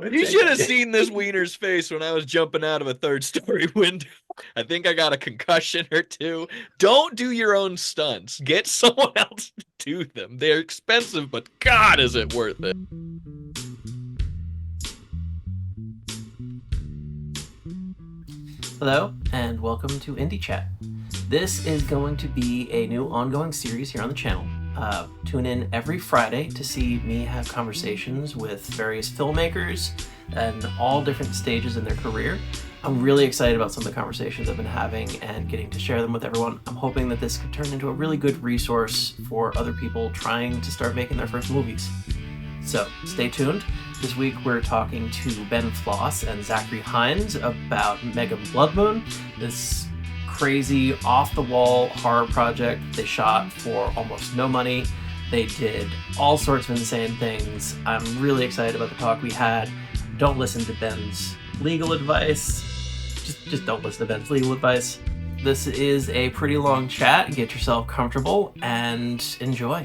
You should have seen this wiener's face when I was jumping out of a third story window. I think I got a concussion or two. Don't do your own stunts. Get someone else to do them. They're expensive, but God, is it worth it? Hello, and welcome to Indie Chat. This is going to be a new ongoing series here on the channel. Tune in every Friday to see me have conversations with various filmmakers and all different stages in their career. I'm really excited about some of the conversations I've been having and getting to share them with everyone. I'm hoping that this could turn into a really good resource for other people trying to start making their first movies. So stay tuned. This week we're talking to Ben Floss and Zachary Heintz about Mega Blood Moon, this crazy off-the-wall horror project they shot for almost no money. They did all sorts of insane things. I'm really excited about the talk we had. Don't listen to Ben's legal advice. Just don't listen to Ben's legal advice. This is a pretty long chat. Get yourself comfortable and enjoy.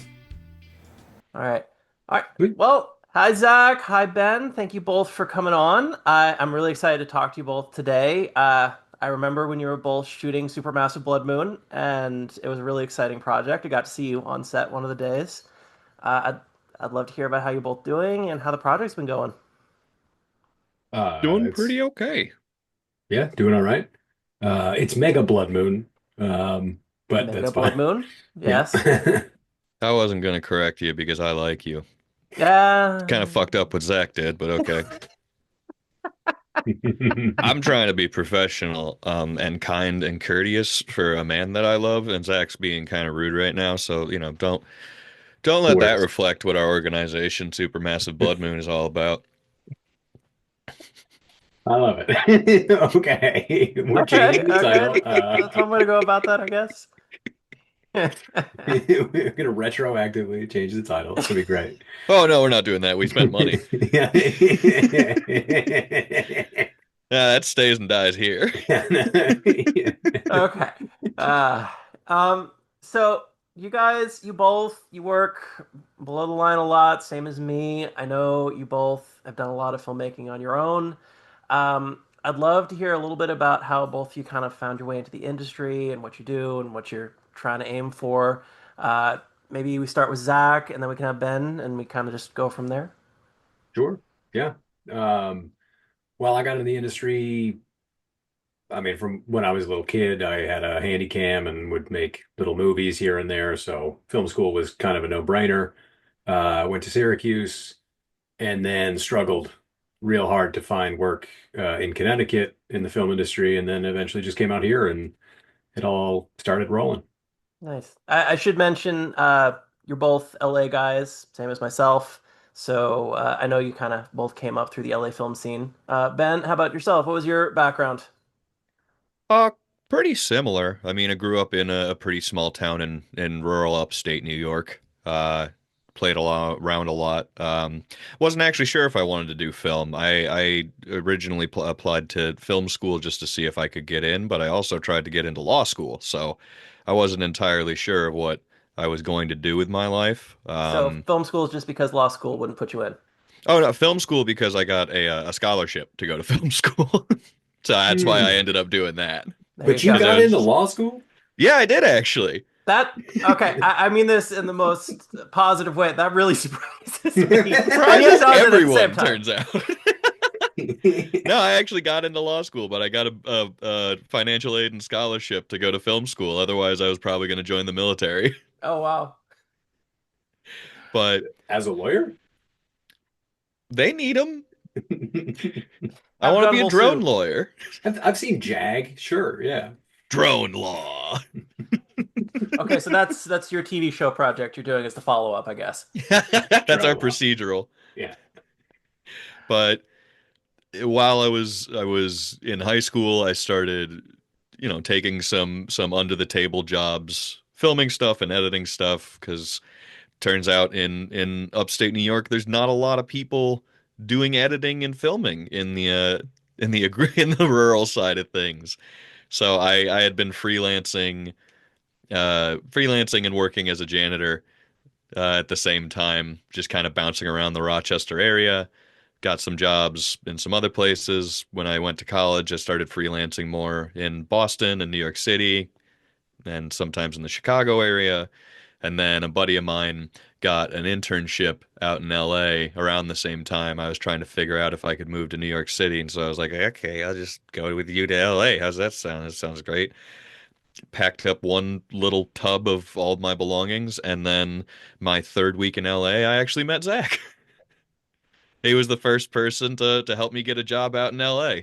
All right. All right. Well, hi, Zach. Hi, Ben. Thank you both for coming on. I'm really excited to talk to you both today. I remember when you were both shooting Supermassive Blood Moon, and it was a really exciting project. I got to see you on set one of the days. I'd love to hear about how you're both doing and how the project's been going. Doing It's pretty okay. yeah, doing all right. It's Mega Blood Moon, but Mega that's Blood fine. Moon? Yeah. Yes. I wasn't going to correct you because I like you. Yeah. Kind of fucked up what Zach did, but okay. I'm trying to be professional, and kind and courteous for a man that I love, and Zach's being kind of rude right now, so don't let that Works. reflect what our organization, Supermassive Blood Moon, is all about. I love it. Okay, we're Okay. changing the Okay. title. That's one way to go about that, I guess. We're gonna retroactively change the title. It's gonna be great. Oh no, we're not doing that. We spent money. Yeah. Yeah, that stays and dies here. Okay. Uh, um, so you guys, you work below the line a lot, same as me. I know you both have done a lot of filmmaking on your own. I'd love to hear a little bit about how both you kind of found your way into the industry and what you do and what you're trying to aim for. Uh, Maybe we start with Zach and then we can have Ben and we kind of just go from there. Sure. Yeah. Um, well, I got in the industry. I mean, from when I was a little kid, I had a handy cam and would make little movies here and there. So film school was kind of a no-brainer. Went to Syracuse and then struggled real hard to find work in Connecticut in the film industry, and then eventually just came out here and it all started rolling. Nice. I should mention you're both LA guys, same as myself. So I know you kind of both came up through the LA film scene. Ben, how about yourself? What was your background? Uh, Pretty similar. I mean, I grew up in a pretty small town in rural upstate New York. Played a lot around a lot. Wasn't actually sure if I wanted to do film. I originally pl applied to film school just to see if I could get in, but I also tried to get into law school, so I wasn't entirely sure of what I was going to do with my life. So film school is just because law school wouldn't put you in. Oh no, film school because I got a scholarship to go to film school, so that's why I Hmm. ended up doing that. There you But you Because go. I got into was, law school? yeah, I did actually. That okay. I mean this in the most positive way. That really surprises me, and yet Surprises doesn't at the same everyone, time. turns out. No, I actually got into law school, but I got a financial aid and scholarship to go to film school. Otherwise, I was probably going to join the military. Oh wow. But As a lawyer? they need them. I Have want to gun be a will drone sue. lawyer. I've seen JAG, sure, yeah. Drone law. Okay, so that's your TV show project you're doing as the follow up, I guess. That's our Drone law. procedural. Yeah. But while I was in high school, I started, taking some under the table jobs, filming stuff and editing stuff, because turns out in upstate New York, there's not a lot of people doing editing and filming in the rural side of things. So I had been freelancing and working as a janitor at the same time, just kind of bouncing around the Rochester area. got some jobs in some other places. When I went to college, I started freelancing more in Boston and New York City and sometimes in the Chicago area. And then a buddy of mine got an internship out in LA around the same time. I was trying to figure out if I could move to New York City. And so I was like, okay, I'll just go with you to LA. How's that sound? That sounds great. Packed up one little tub of all my belongings. And then my third week in LA, I actually met Zach. He was the first person to help me get a job out in LA.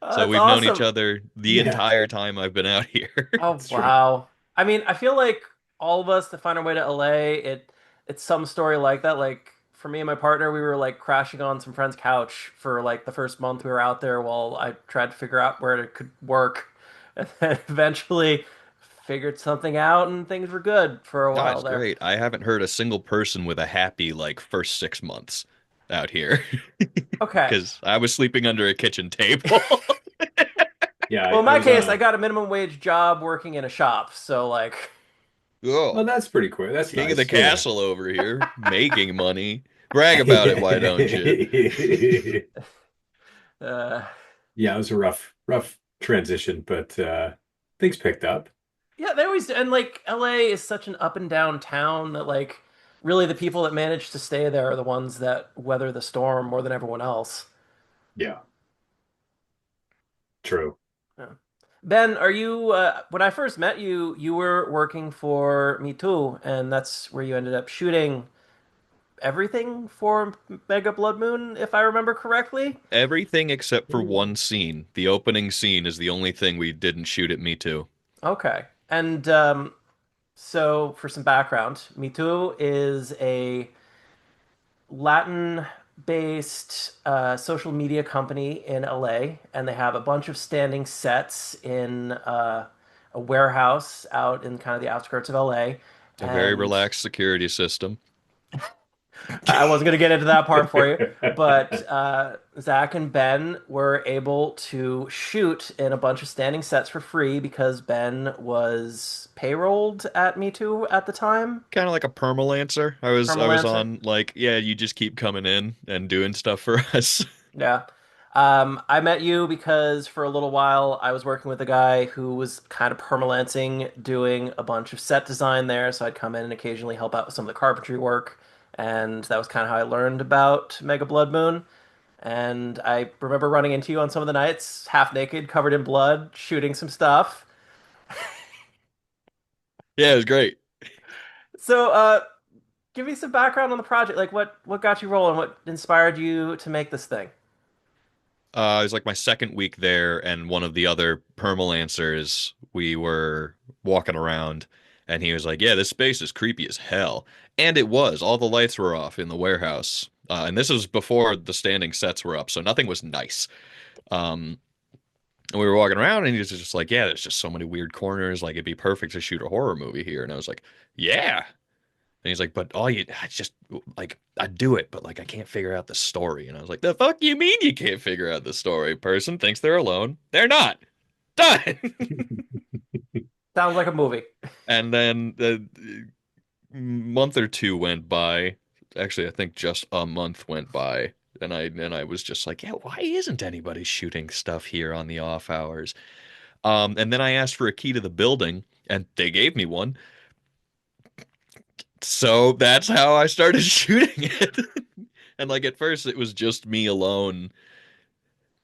So That's we've known each awesome. other the Yeah, entire time I've been out here. Oh that's true. wow. I mean, I feel like all of us to find our way to LA, it's some story like that. Like for me and my partner, we were like crashing on some friend's couch for like the first month we were out there while I tried to figure out where it could work. And then eventually figured something out and things were good for a Oh, while it's there. great. I haven't heard a single person with a happy like first 6 months out here Okay. because I was sleeping under a kitchen table. Yeah, Well, in I my was case, I got a minimum wage job working in a shop. So like, well, Oh, that's pretty cool. That's king of the nice. Yeah. castle over here, making money. Brag about it, why don't you? uh, Yeah, it was a rough transition, but things picked up. yeah, they always do. And like LA is such an up and down town that like really the people that manage to stay there are the ones that weather the storm more than everyone else. Yeah, true. Yeah. Ben, are you when I first met you, you were working for Me Too, and that's where you ended up shooting everything for Mega Blood Moon, if I remember correctly. Everything except for Mm. one scene. The opening scene is the only thing we didn't shoot at Me Too. Okay. And so for some background, Me Too is a Latin-based social media company in LA, and they have a bunch of standing sets in a warehouse out in kind of the outskirts of LA. A very And relaxed security system. I wasn't going to get into that part for you, but Zach and Ben were able to shoot in a bunch of standing sets for free because Ben was payrolled at Me Too at the time. Kind of like a permalancer. I was Permalancer. on like, yeah, you just keep coming in and doing stuff for us. Yeah. I met you because for a little while I was working with a guy who was kind of permalancing, doing a bunch of set design there. So I'd come in and occasionally help out with some of the carpentry work. And that was kind of how I learned about Mega Blood Moon. And I remember running into you on some of the nights, half naked, covered in blood, shooting some stuff. Yeah, it was great. So, give me some background on the project. Like, what got you rolling? What inspired you to make this thing? It was like my second week there, and one of the other permalancers, we were walking around, and he was like, "Yeah, this space is creepy as hell." And it was. All the lights were off in the warehouse. And this was before the standing sets were up, so nothing was nice. Um, and we were walking around, and he was just like, "Yeah, there's just so many weird corners. Like, it'd be perfect to shoot a horror movie here." And I was like, "Yeah." And he's like, but I just like, I do it, but like, I can't figure out the story. And I was like, the fuck you mean you can't figure out the story? Person thinks they're alone. They're not. Done. Sounds like a movie. And then the month or two went by. Actually, I think just a month went by. And I was just like, yeah, why isn't anybody shooting stuff here on the off hours? And then I asked for a key to the building, and they gave me one. So that's how I started shooting it. And like at first it was just me alone.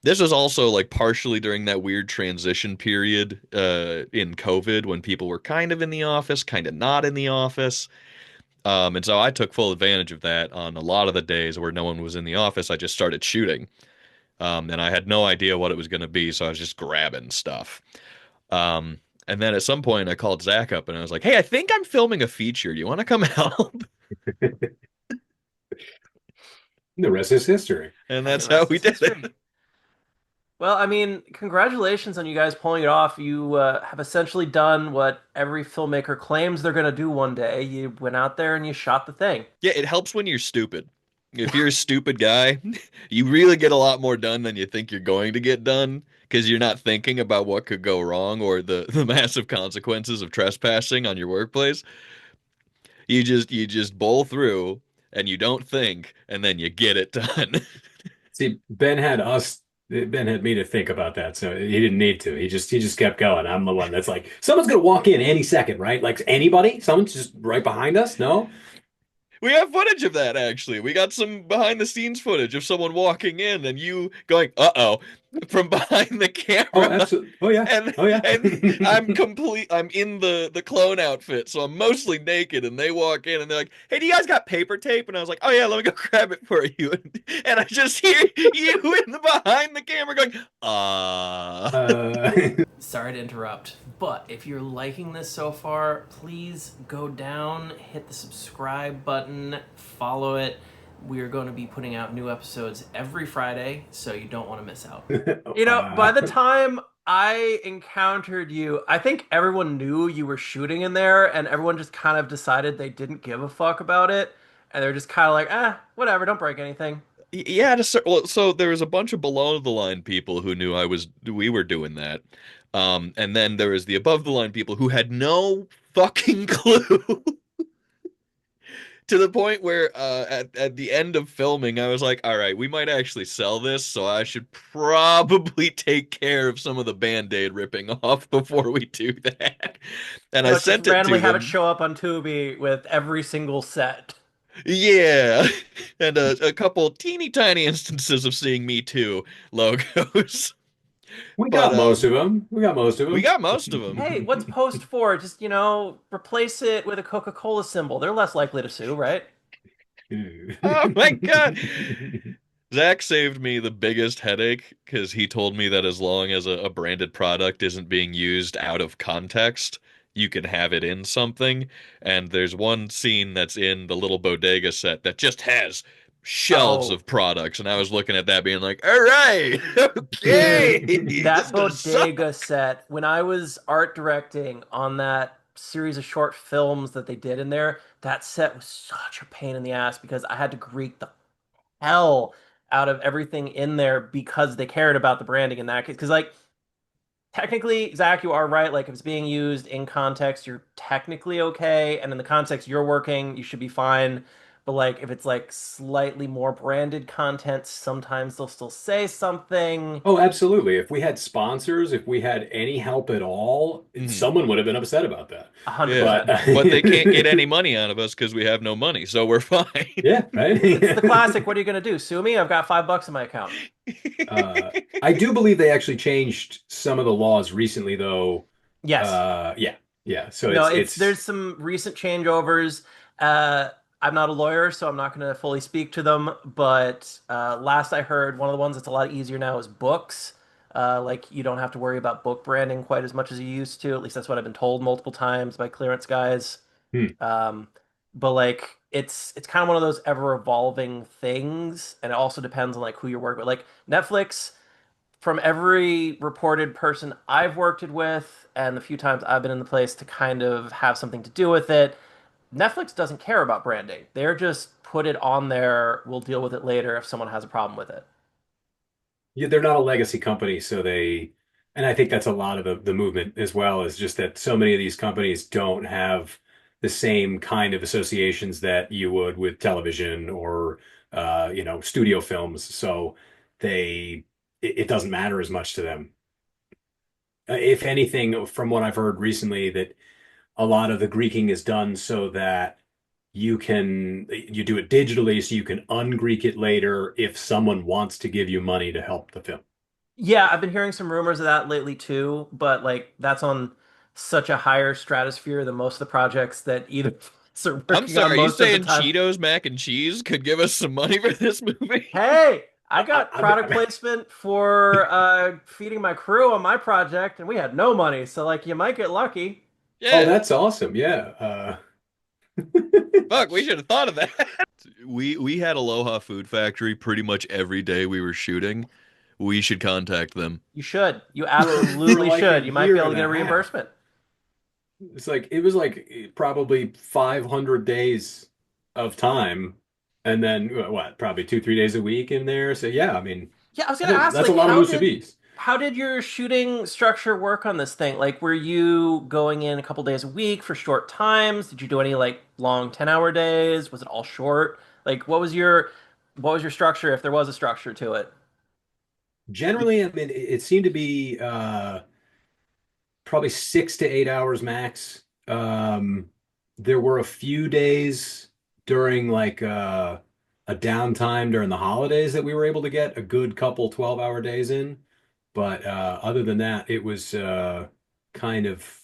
This was also like partially during that weird transition period in COVID when people were kind of in the office, kind of not in the office. And so I took full advantage of that on a lot of the days where no one was in the office. I just started shooting. And I had no idea what it was going to be, so I was just grabbing stuff. Um, and then at some point I called Zach up and I was like, "Hey, I think I'm filming a feature. Do you want to come help?" The rest is history. And And the that's how rest we is did history. it. Well, I mean, congratulations on you guys pulling it off. You have essentially done what every filmmaker claims they're going to do one day. You went out there and you shot the thing. Yeah, it helps when you're stupid. If you're a stupid guy, you really get a lot more done than you think you're going to get done because you're not thinking about what could go wrong or the massive consequences of trespassing on your workplace. You just bowl through and you don't think and then you get it done. See, Ben had me to think about that, so he didn't need to. He just kept going. I'm the one that's like, someone's gonna walk in any second, right? Like anybody? Someone's just right behind us? No? We have footage of that actually. We got some behind the scenes footage of someone walking in and you going, "Uh-oh," from behind the Oh, camera. absolutely. Oh yeah. And Oh yeah. I'm in the clone outfit, so I'm mostly naked and they walk in and they're like, "Hey, do you guys got paper tape?" And I was like, "Oh yeah, let me go grab it for you." And I just hear you in the behind the camera going, Uh, Sorry to interrupt, but if you're liking this so far, please go down, hit the subscribe button, follow it. We are going to be putting out new episodes every Friday, so you don't want to miss out. You know, by the uh, time I encountered you, I think everyone knew you were shooting in there, and everyone just kind of decided they didn't give a fuck about it. And they're just kind of like, whatever, don't break anything. Yeah, well, so there was a bunch of below the line people who knew we were doing that. And then there was the above the line people who had no fucking clue. To the point where at the end of filming, I was like, all right, we might actually sell this, so I should probably take care of some of the Band-Aid ripping off before we do that. And You I know, just sent it randomly to have it them. show up on Tubi with every single set. Yeah. And a couple teeny tiny instances of seeing Me Too logos. we But got most of them. We got most of we them. got most of them. Hey, what's Post for? Just, replace it with a Coca-Cola symbol. They're less likely to sue, right? Oh my God. Zach saved me the biggest headache because he told me that as long as a branded product isn't being used out of context, you can have it in something. And there's one scene that's in the little bodega set that just has shelves Oh, of products. And I was looking at that being like, all right, okay, dude, this is that gonna bodega suck. set, when I was art directing on that series of short films that they did in there, that set was such a pain in the ass because I had to Greek the hell out of everything in there because they cared about the branding in that case. Because, like, technically, Zach, you are right. Like, if it's being used in context, you're technically okay. And in the context you're working, you should be fine. But, like, if it's like slightly more branded content, sometimes they'll still say something. Oh, absolutely. If we had sponsors, if we had any help at all, Mhm. someone would have been upset about that. Yeah, 100%. but they can't get any money out of us because we have no money, so we're fine. Yeah, It's the classic. right. What are you going to do? Sue me? I've got $5 in my account. Uh, I do believe they actually changed some of the laws recently, though. Yes. Yeah, yeah. So No, it's there's some recent changeovers. Uh, I'm not a lawyer, so I'm not going to fully speak to them. But last I heard, one of the ones that's a lot easier now is books. Like you don't have to worry about book branding quite as much as you used to. At least that's what I've been told multiple times by clearance guys. hmm. Um, but like it's kind of one of those ever evolving things, and it also depends on like who you're working with. Like Netflix, from every reported person I've worked it with and the few times I've been in the place to kind of have something to do with it, Netflix doesn't care about branding. They're just put it on there. We'll deal with it later if someone has a problem with it. Yeah, they're not a legacy company, so and I think that's a lot of the movement as well, is just that so many of these companies don't have the same kind of associations that you would with television or studio films. So it doesn't matter as much to them. If anything, from what I've heard recently, that a lot of the Greeking is done so that you do it digitally so you can ungreek it later if someone wants to give you money to help the film. Yeah, I've been hearing some rumors of that lately too, but like that's on such a higher stratosphere than most of the projects that either of us are I'm working on sorry, you most of the saying time. Cheetos mac and cheese could give us some money for this movie? Hey, I I, got I, product I, placement for feeding my crew on my project, and we had no money, so like you might get lucky. oh, Yeah. that's awesome. Yeah. Fuck, we should have thought of that. We had Aloha Food Factory pretty much every day we were shooting. We should contact them. You should. You For absolutely like a should. You might be year able to and get a a half. reimbursement. It was like probably 500 days of time, and then what, probably 2, 3 days a week in there. So yeah, I mean, Yeah, I was gonna ask, that's a like, lot of Musubis. how did your shooting structure work on this thing? Like, were you going in a couple days a week for short times? Did you do any like long 10-hour days? Was it all short? Like, what was your What was your structure, if there was a structure to it? Generally, I mean, it seemed to be probably 6 to 8 hours max. There were a few days during like a downtime during the holidays that we were able to get a good couple 12-hour days in. But other than that, it was kind of,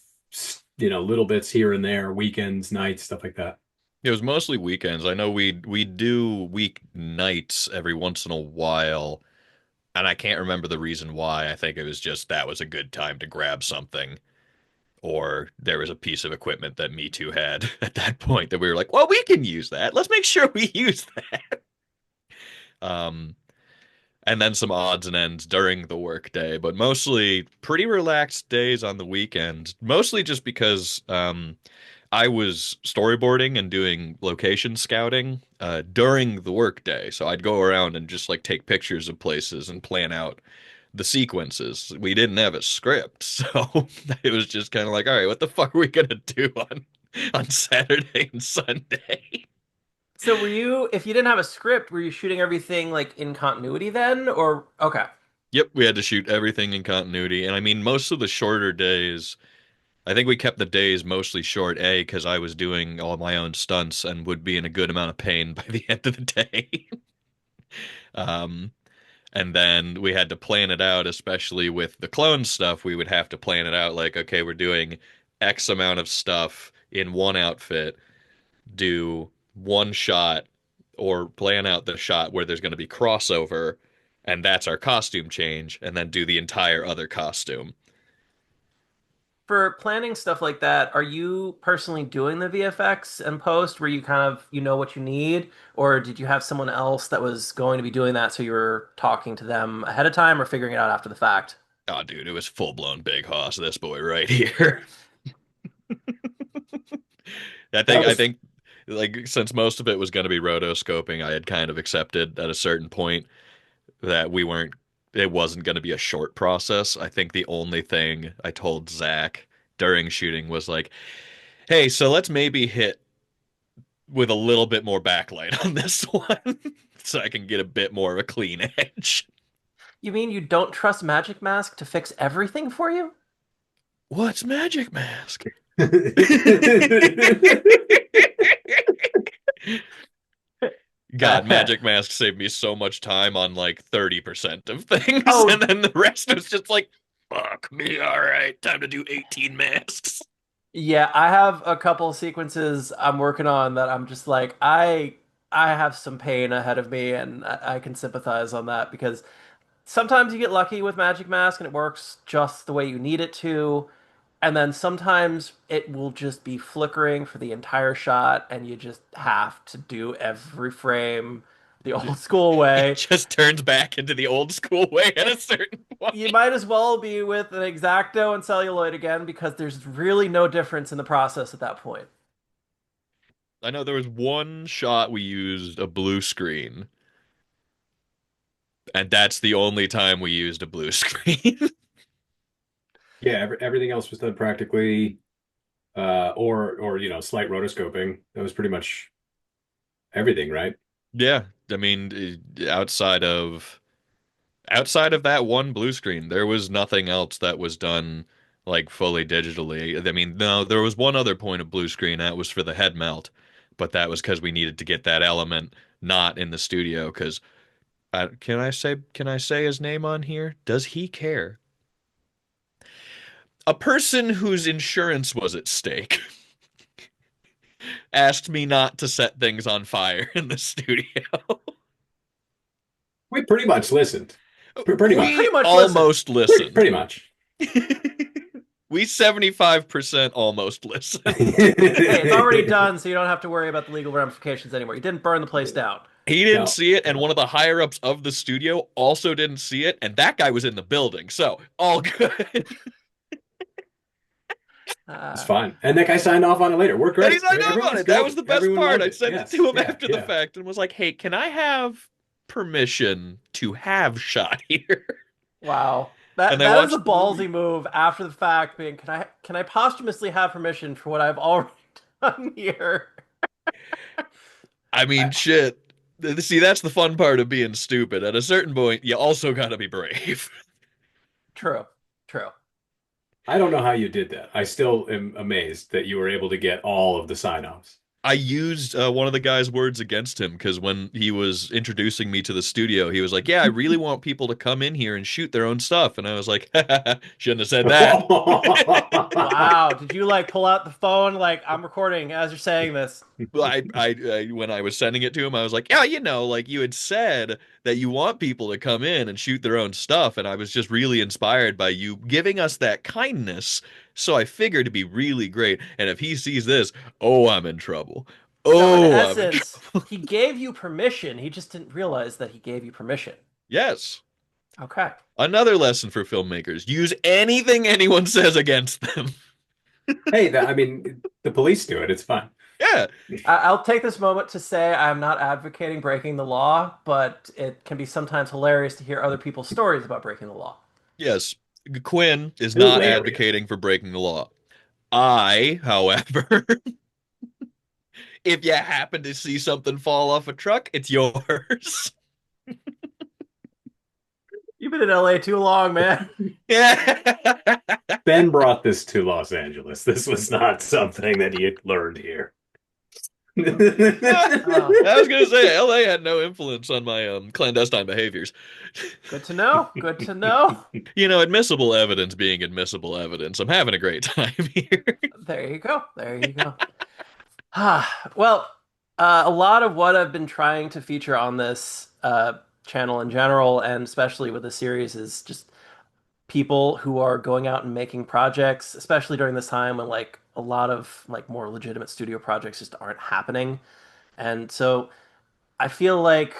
little bits here and there, weekends, nights, stuff like that. It was mostly weekends. I know we do week nights every once in a while, and I can't remember the reason why. I think it was just that was a good time to grab something, or there was a piece of equipment that Me Too had at that point that we were like, well, we can use that. Let's make sure we use that. Um, and then some odds and ends during the workday, but mostly pretty relaxed days on the weekend. Mostly just because I was storyboarding and doing location scouting during the workday, so I'd go around and just like take pictures of places and plan out the sequences. We didn't have a script, so it was just kind of like, all right, what the fuck are we gonna do on Saturday and Sunday? So were you, if you didn't have a script, were you shooting everything like in continuity then? Or okay. Yep, we had to shoot everything in continuity, and I mean most of the shorter days. I think we kept the days mostly short, A, because I was doing all my own stunts and would be in a good amount of pain by the end of the day. Um, and then we had to plan it out, especially with the clone stuff. We would have to plan it out like, okay, we're doing X amount of stuff in one outfit, do one shot, or plan out the shot where there's going to be crossover, and that's our costume change, and then do the entire other costume. For planning stuff like that, are you personally doing the VFX and post where you kind of you know what you need, or did you have someone else that was going to be doing that so you were talking to them ahead of time or figuring it out after the fact? Oh, dude, it was full blown Big Hoss, this boy right here. I That think I was think like since most of it was going to be rotoscoping, I had kind of accepted at a certain point that we weren't it wasn't going to be a short process. I think the only thing I told Zach during shooting was like, "Hey, so let's maybe hit with a little bit more backlight on this one so I can get a bit more of a clean edge." You mean you don't trust Magic Mask to fix everything for you? What's Magic Mask? God, Uh, Magic Mask saved me so much time on like 30% of things, and oh, then the rest was just like, fuck me, all right, time to do 18 masks. yeah, I have a couple sequences I'm working on that I'm just like I have some pain ahead of me and I can sympathize on that because sometimes you get lucky with Magic Mask and it works just the way you need it to. And then sometimes it will just be flickering for the entire shot and you just have to do every frame the old school It way. just turns back into the old school way at a certain You point. might as well be with an Exacto and celluloid again because there's really no difference in the process at that point. I know there was one shot we used a blue screen, and that's the only time we used a blue screen. yeah, everything else was done practically or slight rotoscoping. That was pretty much everything, right? Yeah, I mean, outside of that one blue screen, there was nothing else that was done like fully digitally. I mean, no, there was one other point of blue screen that was for the head melt, but that was because we needed to get that element not in the studio. Because can I say his name on here? Does he care? A person whose insurance was at stake asked me not to set things on fire in the studio. We pretty much listened. Pretty We much. pretty We much listened. almost listened. Pretty much. We 75% almost listened. Hey, it's already done, so you don't have to worry about the legal ramifications anymore. You didn't burn the place down. He didn't No, see it, and no. one of the higher ups of the studio also didn't see it, and that guy was in the building, so all good. It's Uh, fine. And that guy signed off on it later. We're And he great. signed off on Everyone's it. That was good. the best Everyone part. loved I it. sent it Yes. to him Yeah. after the Yeah. fact and was like, "Hey, can I have permission to have shot here?" wow. And That they that is a watched the movie. ballsy move after the fact, being can I posthumously have permission for what I've already done here? I mean, shit. See, that's the fun part of being stupid. At a certain point, you also got to be brave. True, true. I don't know how you did that. I still am amazed that you were able to get all of the sign-offs. I used one of the guy's words against him because when he was introducing me to the studio, he was like, "Yeah, I really want people to come in here and shoot their own stuff." And I was like, "Shouldn't have said that." Wow. Did you like pull out the phone like I'm recording as you're saying this? Well, when I was sending it to him, I was like, "Yeah, like you had said that you want people to come in and shoot their own stuff, and I was just really inspired by you giving us that kindness. So I figured it'd be really great. And if he sees this, oh, I'm in trouble. So in Oh, I'm in essence, trouble." he gave you permission. He just didn't realize that he gave you permission. Yes. Okay. Another lesson for filmmakers: use anything anyone says against them. Hey, I mean, the police do it. It's fine. Yeah. I'll take this moment to say I'm not advocating breaking the law, but it can be sometimes hilarious to hear other people's stories about breaking the law. Yes. Quinn is not Hilarious. advocating for breaking the law. I, however, if you happen to see something fall off a truck, it's yours. You've been in LA too long, man. Yeah. Ben brought this to Los Angeles. This was not something that he had learned here. Oh, I was gonna say LA had no influence on my clandestine behaviors. good to know. Good to know. Admissible evidence being admissible evidence. I'm having a great time here. There you go. There you go. Well, a lot of what I've been trying to feature on this channel in general, and especially with the series, is just people who are going out and making projects, especially during this time when like a lot of like more legitimate studio projects just aren't happening. And so I feel like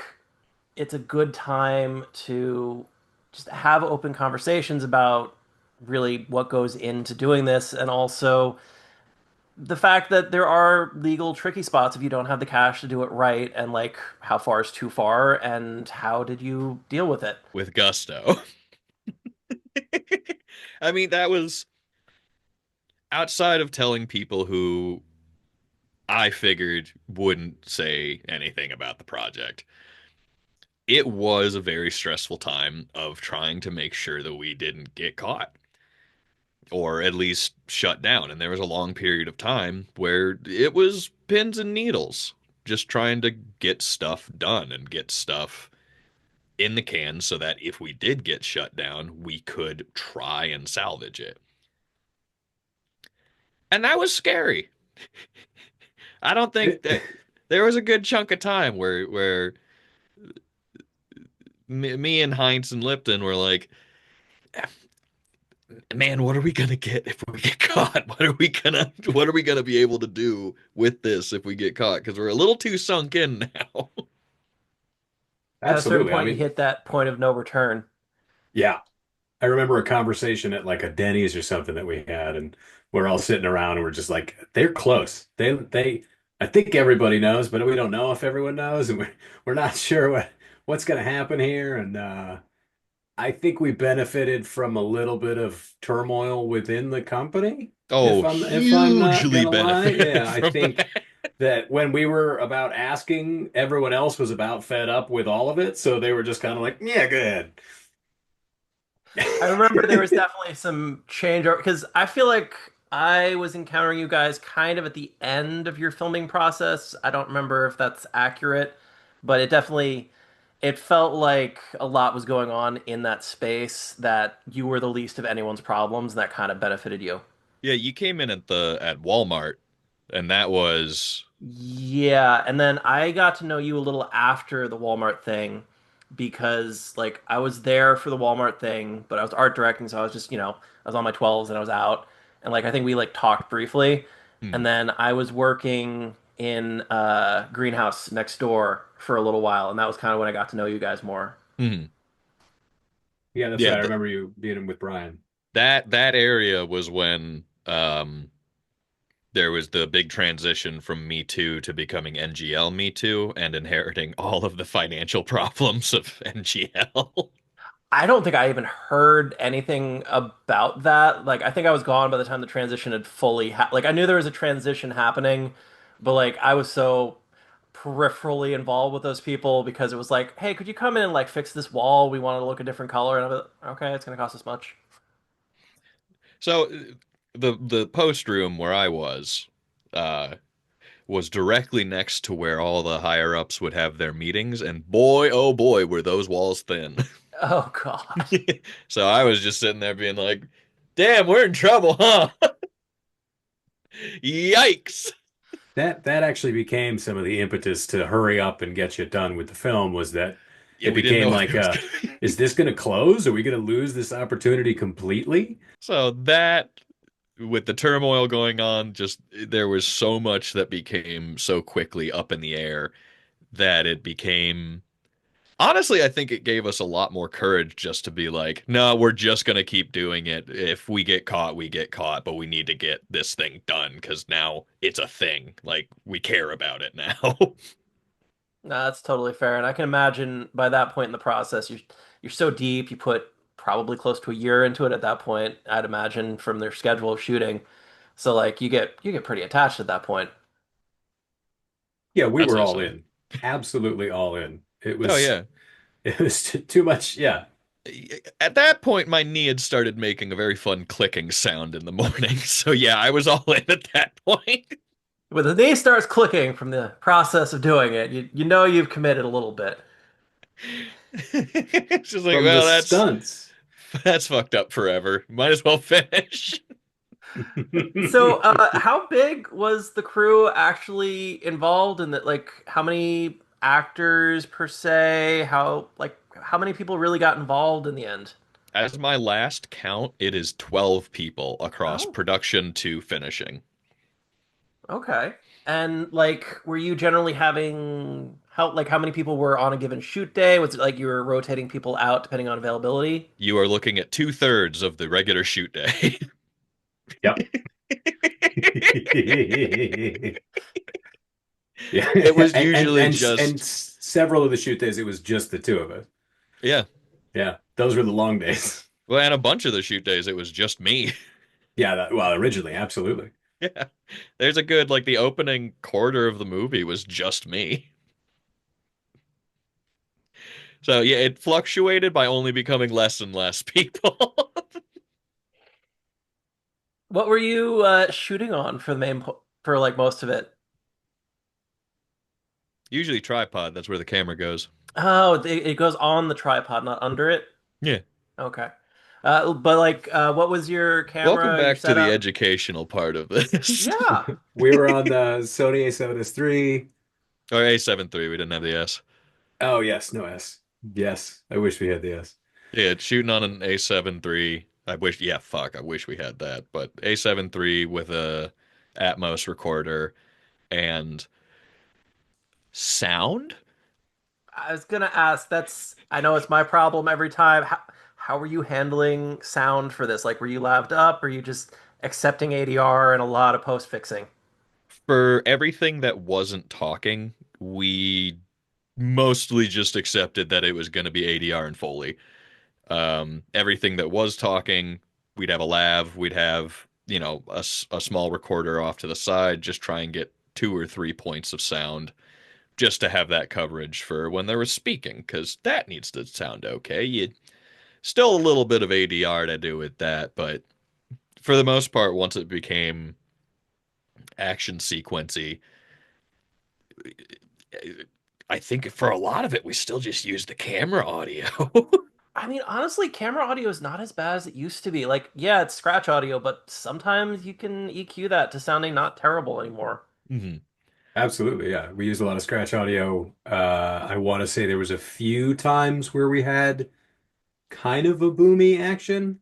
it's a good time to just have open conversations about really what goes into doing this, and also the fact that there are legal tricky spots if you don't have the cash to do it right, and like how far is too far, and how did you deal with it? With gusto. I mean, that was outside of telling people who I figured wouldn't say anything about the project. It was a very stressful time of trying to make sure that we didn't get caught or at least shut down. And there was a long period of time where it was pins and needles, just trying to get stuff done and get stuff in the can so that if we did get shut down, we could try and salvage it. And that was scary. I don't think that there was a good chunk of time where me and Heinz and Lipton were like, man, what are we gonna get if we get caught? What are we gonna be able to do with this if we get caught? Because we're a little too sunk in now. At a certain Absolutely. I point, you mean, hit that point of no return. yeah. I remember a conversation at like a Denny's or something that we had, and we're all sitting around and we're just like, they're close. I think everybody knows, but we don't know if everyone knows, and we're not sure what's going to happen here. And I think we benefited from a little bit of turmoil within the company. Oh, If I'm not hugely gonna lie, benefited yeah, I from think that. that when we were about asking, everyone else was about fed up with all of it, so they were just kind of like, yeah, go ahead. I remember there was definitely some change because I feel like I was encountering you guys kind of at the end of your filming process. I don't remember if that's accurate, but it felt like a lot was going on in that space, that you were the least of anyone's problems, and that kind of benefited you. Yeah, you came in at Walmart, and that was Yeah, and then I got to know you a little after the Walmart thing because like I was there for the Walmart thing, but I was art directing, so I was just, I was on my 12s and I was out. And like I think we like talked briefly, and hmm, then I was working in greenhouse next door for a little while, and that was kind of when I got to know you guys more. hmm. Yeah, that's Yeah, right. I remember you being with Brian. that area was when there was the big transition from Me Too to becoming NGL Me Too and inheriting all of the financial problems of NGL. I don't think I even heard anything about that. Like, I think I was gone by the time the transition had fully like I knew there was a transition happening, but like I was so peripherally involved with those people because it was like, hey, could you come in and like fix this wall? We want it to look a different color. And I'm like, okay, it's gonna cost us much. So the post room where I uh, was directly next to where all the higher ups would have their meetings, and boy, oh boy, were those walls thin. Oh God. So I was just sitting there being like, "Damn, we're in trouble, huh? Yikes!" That actually became some of the impetus to hurry up and get you done with the film was that Yeah, it we didn't became know if like, it was gonna be. is this going to close? Are we going to lose this opportunity completely? So that, with the turmoil going on, just there was so much that became so quickly up in the air that it became. Honestly, I think it gave us a lot more courage just to be like, no, we're just gonna keep doing it. If we get caught, we get caught, but we need to get this thing done because now it's a thing. Like, we care about it now. No, that's totally fair. And I can imagine by that point in the process, you're so deep, you put probably close to a year into it at that point, I'd imagine from their schedule of shooting. So like you get pretty attached at that point. Yeah, we I'd were say all so. in. Absolutely all in. It Oh was yeah. it was too much. Yeah. At that point, my knee had started making a very fun clicking sound in the morning. So yeah, I was all in at that point. When the knee starts clicking from the process of doing it, you know you've committed a little bit. It's just like, From the well, stunts. that's fucked up forever. Might as well finish. So, how big was the crew actually involved in that? Like, how many actors per se? How many people really got involved in the end? As my last count, it is 12 people across Oh, production to finishing. okay. And like, were you generally having how many people were on a given shoot day? Was it like you were rotating people out depending on availability? You are looking at two-thirds of the regular shoot day. Yep. Yeah. It was And, and usually and and just, several of the shoot days, it was just the two of us. yeah. Yeah, those were the long days. Well, and a bunch of the shoot days, it was just me. Yeah, well, originally, absolutely. Yeah. There's a good, like, the opening quarter of the movie was just me. So, yeah, it fluctuated by only becoming less and less people. What were you shooting on for the for like most of it? Usually tripod, that's where the camera goes. Oh, it goes on the tripod, not under it. Yeah. Okay. But like, what was your Welcome camera, your back to the setup? educational part of this. Yeah. We were on the Sony A7S III. Or A7 III, we didn't have the S. Oh, yes, no S. Yes, I wish we had the S. Yeah, it's shooting on an A7 III. I wish, yeah, fuck, I wish we had that. But A7 III with a Atmos recorder and sound. I was gonna ask, I know it's my problem every time. How were you handling sound for this? Like, were you laved up? Or are you just accepting ADR and a lot of post fixing? For everything that wasn't talking, we mostly just accepted that it was going to be ADR and Foley. Everything that was talking, we'd have a lav, we'd have, a small recorder off to the side, just try and get 2 or 3 points of sound just to have that coverage for when they were speaking, because that needs to sound okay. You still a little bit of ADR to do with that, but for the most part, once it became action sequency, I think for a lot of it, we still just used the camera audio. I mean, honestly, camera audio is not as bad as it used to be. Like, yeah, it's scratch audio, but sometimes you can EQ that to sounding not terrible anymore. Mhm. Absolutely, yeah. We used a lot of scratch audio. I want to say there was a few times where we had kind of a boomy action,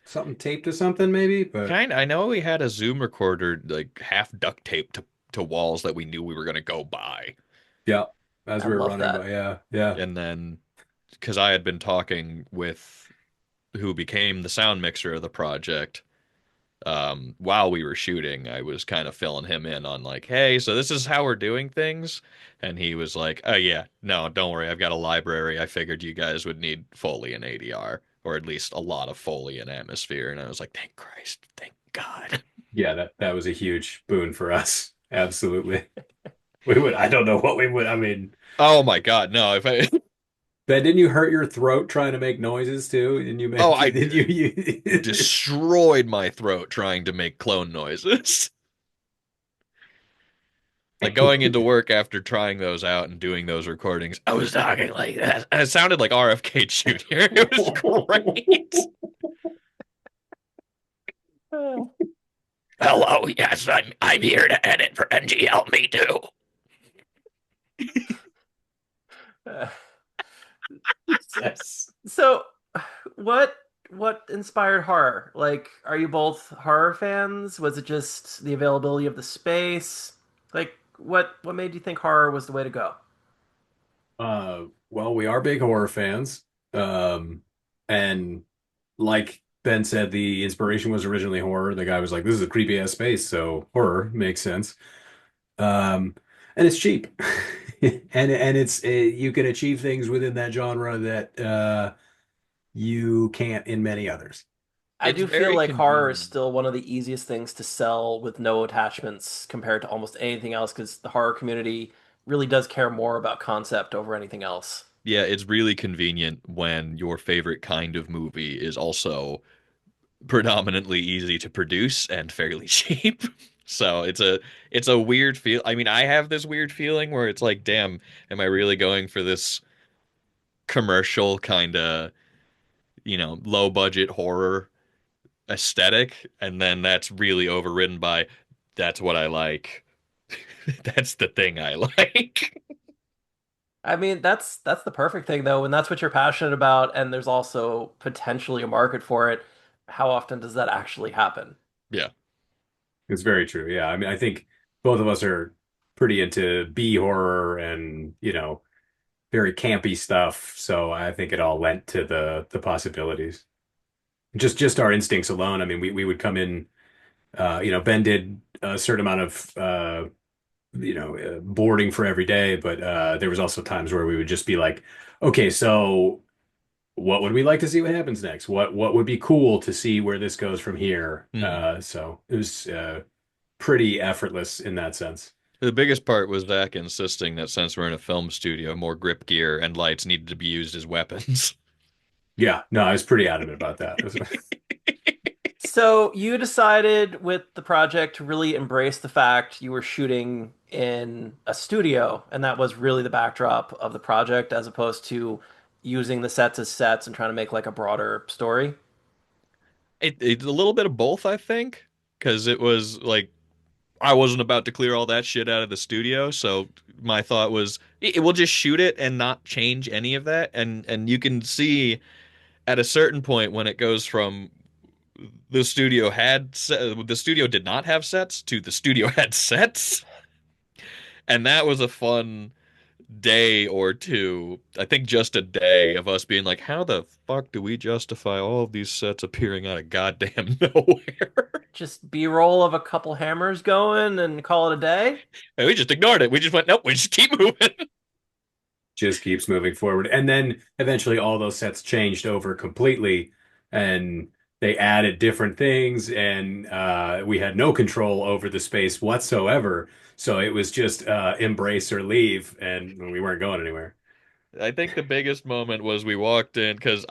something taped to something maybe, but I know we had a Zoom recorder like half duct taped to walls that we knew we were going to go by. yeah, as I we were love running by, that. yeah, yeah. And then, because I had been talking with who became the sound mixer of the project, while we were shooting, I was kind of filling him in on like, hey, so this is how we're doing things. And he was like, oh, yeah, no, don't worry. I've got a library. I figured you guys would need Foley and ADR, or at least a lot of Foley and atmosphere. And I was like, thank Christ. Thank God. Yeah, that was a huge boon for us. Absolutely. We would. I don't know what we would. I mean, Oh my God, no! If I Ben, didn't you hurt your throat trying to make noises too? Didn't you oh make? I Did you? destroyed my throat trying to make clone noises. Like going into work after trying those out and doing those recordings, I was talking like that. And it sounded like RFK Jr. It was great. Hello, yes, I'm here to edit for NGL. Me too. Uh, Yes. so, what what inspired horror? Like, are you both horror fans? Was it just the availability of the space? Like, what made you think horror was the way to go? Well, we are big horror fans. And like Ben said, the inspiration was originally horror. The guy was like, "This is a creepy ass space, so horror makes sense." Um, and it's cheap, and it's you can achieve things within that genre that you can't in many others. I It's do feel very like horror is convenient. still one of the easiest things to sell with no attachments compared to almost anything else because the horror community really does care more about concept over anything else. Yeah, it's really convenient when your favorite kind of movie is also predominantly easy to produce and fairly cheap. So it's a weird feel. I mean, I have this weird feeling where it's like, damn, am I really going for this commercial kind of, low budget horror aesthetic? And then that's really overridden by that's what I like. That's the thing I like. I mean, that's the perfect thing though, when that's what you're passionate about and there's also potentially a market for it. How often does that actually happen? Yeah. It's very true. Yeah, I mean, I think both of us are pretty into B horror and very campy stuff. So I think it all lent to the possibilities. Just our instincts alone. I mean, we would come in. Ben did a certain amount of boarding for every day, but there was also times where we would just be like, okay, so what would we like to see what happens next? What would be cool to see where this goes from here? Hmm. So it was pretty effortless in that sense. The biggest part was Zach insisting that since we're in a film studio, more grip gear and lights needed to be used as weapons. Yeah, no, I was pretty adamant about that. So you decided with the project to really embrace the fact you were shooting in a studio, and that was really the backdrop of the project, as opposed to using the sets as sets and trying to make like a broader story. It's a little bit of both, I think, because it was like I wasn't about to clear all that shit out of the studio, so my thought was we'll just shoot it and not change any of that, and you can see at a certain point when it goes from the studio did not have sets to the studio had sets, and that was a fun day or two. I think just a day of us being like, how the fuck do we justify all of these sets appearing out of goddamn nowhere? Just B-roll of a couple hammers going and call it a day. And we just ignored it. We just went, nope, we just keep moving. Just keeps moving forward. And then eventually all those sets changed over completely and they added different things and we had no control over the space whatsoever. So it was just embrace or leave and we weren't going anywhere. I think the biggest moment was we walked in because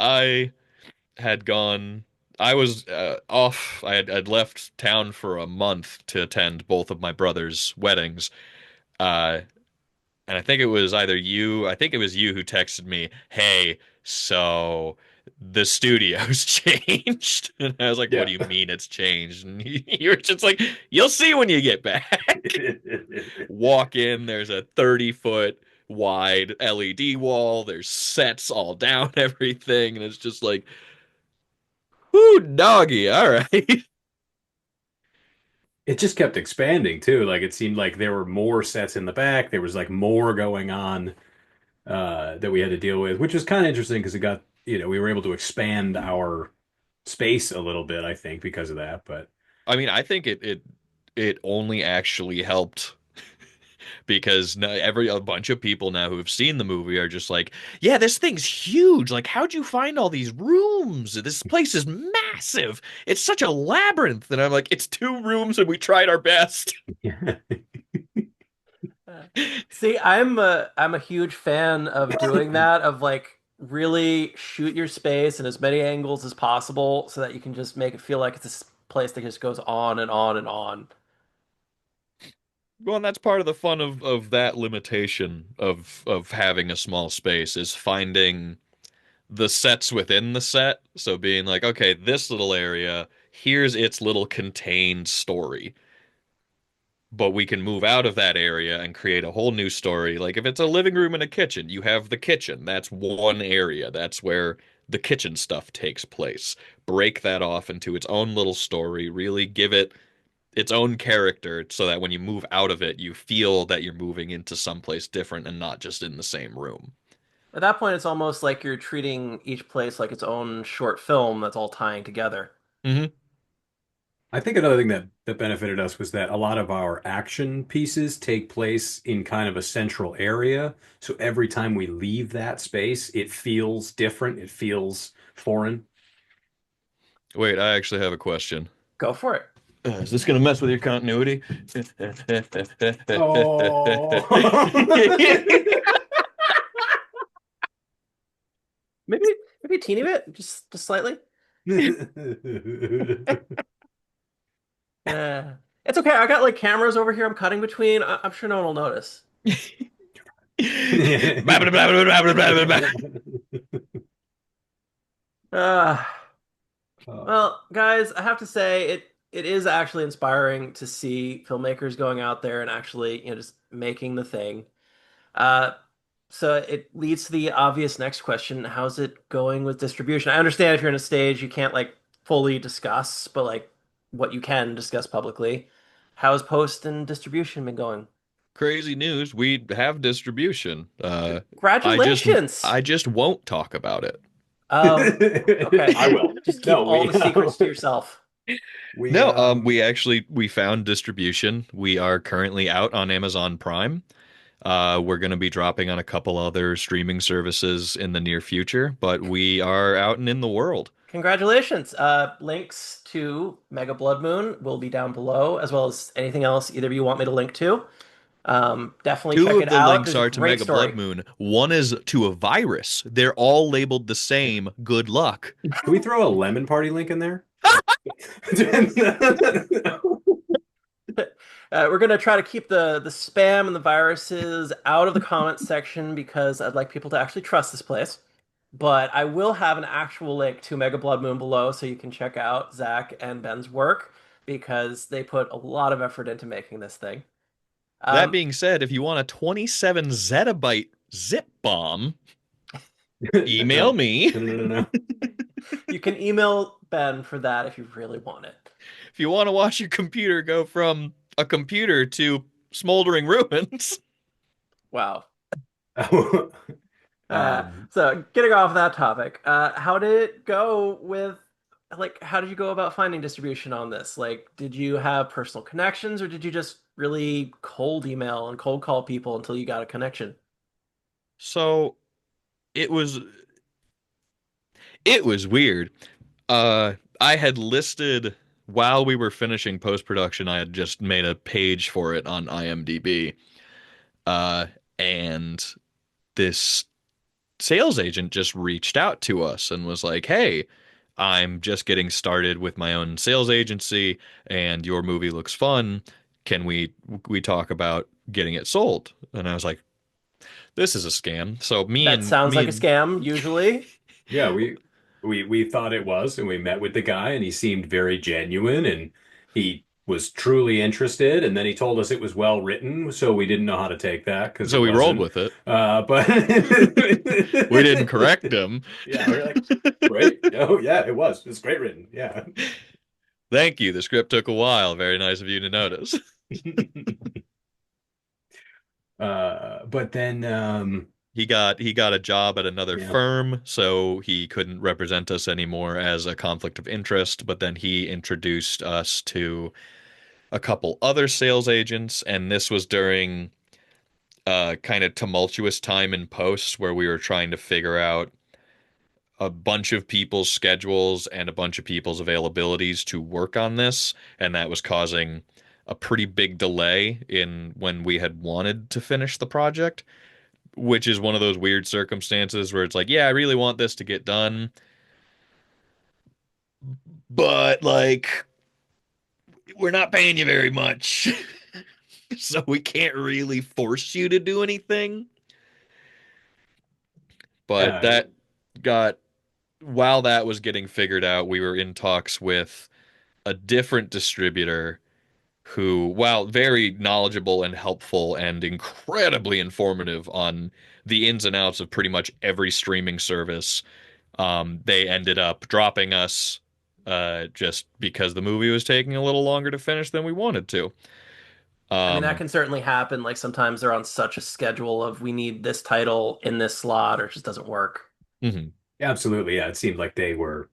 had gone, I was off. I'd left town for a month to attend both of my brother's weddings. Uh, and I think it was you who texted me, "Hey, so the studio's changed." And I was like, "What Yeah. do you mean it's changed?" And you were just like, "You'll see when you get back." Walk in, there's a 30-foot wide LED wall, there's sets all down everything, and it's just like, "Ooh, doggy, all right." It just kept expanding too. Like it seemed like there were more sets in the back. There was like more going on that we had to deal with, which was kind of interesting because we were able to expand our space a little bit, I think, because of that. But I mean, I think it only actually helped because now a bunch of people now who have seen the movie are just like, yeah, this thing's huge. Like, how'd you find all these rooms? This place is massive. It's such a labyrinth. And I'm like, it's two rooms and we tried our best. yeah. See, I'm a huge fan of doing that, of like really shoot your space in as many angles as possible so that you can just make it feel like it's this place that just goes on and on and on. Well, and that's part of the fun of that limitation of having a small space is finding the sets within the set. So being like, okay, this little area, here's its little contained story. But we can move out of that area and create a whole new story. Like if it's a living room and a kitchen, you have the kitchen. That's one area. That's where the kitchen stuff takes place. Break that off into its own little story, really give it its own character so that when you move out of it, you feel that you're moving into someplace different and not just in the same room. At that point, it's almost like you're treating each place like its own short film that's all tying together. Hmm. I think another thing that benefited us was that a lot of our action pieces take place in kind of a central area. So every time we leave that space, it feels different. It feels foreign. Wait, I actually have a question. Go for it. Is this going to mess with your continuity? Oh. Maybe maybe a teeny bit, just slightly. Uh, it's okay. I got like cameras over here I'm cutting between. I'm sure no one will notice. Uh, well, guys, I have to say it is actually inspiring to see filmmakers going out there and actually, just making the thing. Uh, so it leads to the obvious next question. How's it going with distribution? I understand if you're in a stage you can't like fully discuss, but like what you can discuss publicly. How's post and distribution been going? Crazy news. We have distribution. I just Congratulations. I just won't talk about it. Okay. I will. Just keep No, all we the secrets to yourself. we No, we found distribution. We are currently out on Amazon Prime. We're going to be dropping on a couple other streaming services in the near future, but we are out and in the world. Congratulations. Links to Mega Blood Moon will be down below, as well as anything else either of you want me to link to. Definitely Two check of it the out. links There's a are to great Mega Blood story. Moon. One is to a virus. They're all labeled the same. Good luck. can we throw a lemon party link in there? We're gonna try to keep the spam and the viruses out of the comments section because I'd like people to actually trust this place. But I will have an actual link to Mega Blood Moon below so you can check out Zach and Ben's work because they put a lot of effort into making this thing. That Um, being said, if you want a 27 zettabyte zip bomb, email No, me. no, no, no, no. you can email Ben for that if you really want it. If you want to watch your computer go from a computer to smoldering ruins. Wow. No. Uh, Um, so getting off that topic, how did it go with like how did you go about finding distribution on this? Like, did you have personal connections or did you just really cold email and cold call people until you got a connection? So it was it was weird. I had listed while we were finishing post production, I had just made a page for it on IMDb. Uh, and this sales agent just reached out to us and was like, "Hey, I'm just getting started with my own sales agency, and your movie looks fun. Can we talk about getting it sold?" And I was like, "This is a scam." So me That and sounds me like a and scam, usually. yeah, we thought it was, and we met with the guy, and he seemed very genuine, and he was truly interested. And then he told us it was well written, so we didn't know how to take that because so it we rolled wasn't. with it. But We didn't correct him. yeah, we are like, great. Oh, yeah, it was. It's great written. Yeah. Thank you. The script took a while. Very nice of you to notice. But then, He got a job at another yeah. firm, so he couldn't represent us anymore as a conflict of interest. But then he introduced us to a couple other sales agents, and this was during a kind of tumultuous time in posts where we were trying to figure out a bunch of people's schedules and a bunch of people's availabilities to work on this, and that was causing a pretty big delay in when we had wanted to finish the project, which is one of those weird circumstances where it's like, yeah, I really want this to get done, but like we're not paying you very much. So we can't really force you to do anything. But Yeah, that got while that was getting figured out, we were in talks with a different distributor who, while very knowledgeable and helpful and incredibly informative on the ins and outs of pretty much every streaming service, they ended up dropping us just because the movie was taking a little longer to finish than we wanted to. I mean, that Um, can certainly happen. Like sometimes they're on such a schedule of we need this title in this slot, or it just doesn't work. mhm. absolutely. Yeah, it seemed like they were.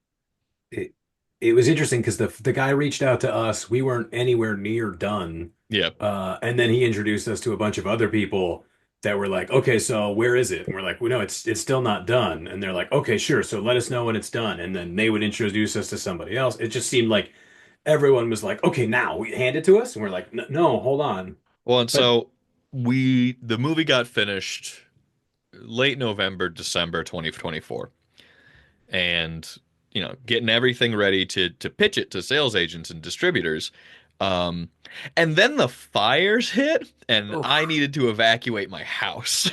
It, it was interesting because the guy reached out to us. We weren't anywhere near done, Yeah. and then he introduced us to a bunch of other people that were like, "Okay, so where is it?" And we're like, "Well, no, it's still not done." And they're like, "Okay, sure. So let us know when it's done." And then they would introduce us to somebody else. It just seemed like everyone was like, "Okay, now we hand it to us," and we're like, No, hold on." Well, and But so the movie got finished late November, December 2024. And getting everything ready to pitch it to sales agents and distributors. Um, and then the fires hit, and I Oof. needed to evacuate my house.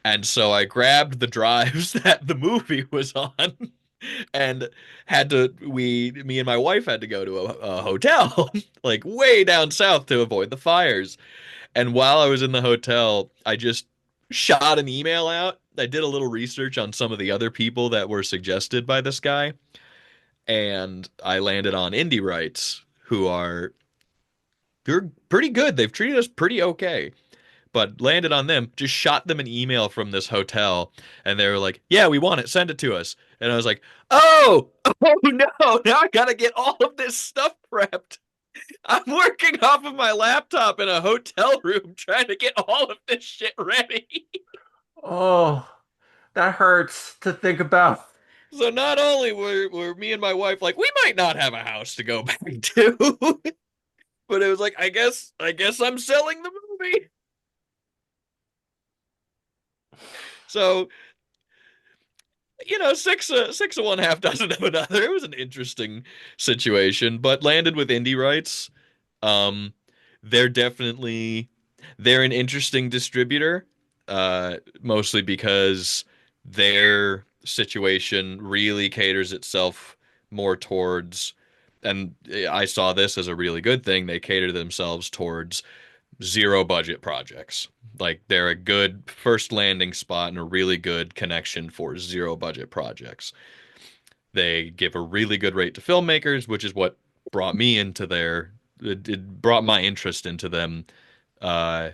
And so I grabbed the drives that the movie was on and me and my wife had to go to a hotel, like way down south to avoid the fires. And while I was in the hotel, I just shot an email out. I did a little research on some of the other people that were suggested by this guy, and I landed on Indie Rights, they're pretty good. They've treated us pretty okay. But landed on them, just shot them an email from this hotel, and they were like, "Yeah, we want it. Send it to us." And I was like, oh no! Now I gotta get all of this stuff prepped. I'm working off of my laptop in a hotel room trying to get all of this shit ready. Oh, that hurts to think about. So not only were me and my wife like, we might not have a house to go back to, but it was like, I guess I'm selling the movie. So, six of one, half dozen of another. It was an interesting situation, but landed with indie rights. Um, they're definitely they're an interesting distributor, mostly because their situation really caters itself more towards, and I saw this as a really good thing. They cater themselves towards zero budget projects. Like they're a good first landing spot and a really good connection for zero budget projects. They give a really good rate to filmmakers, which is what brought me into it brought my interest into them. Uh,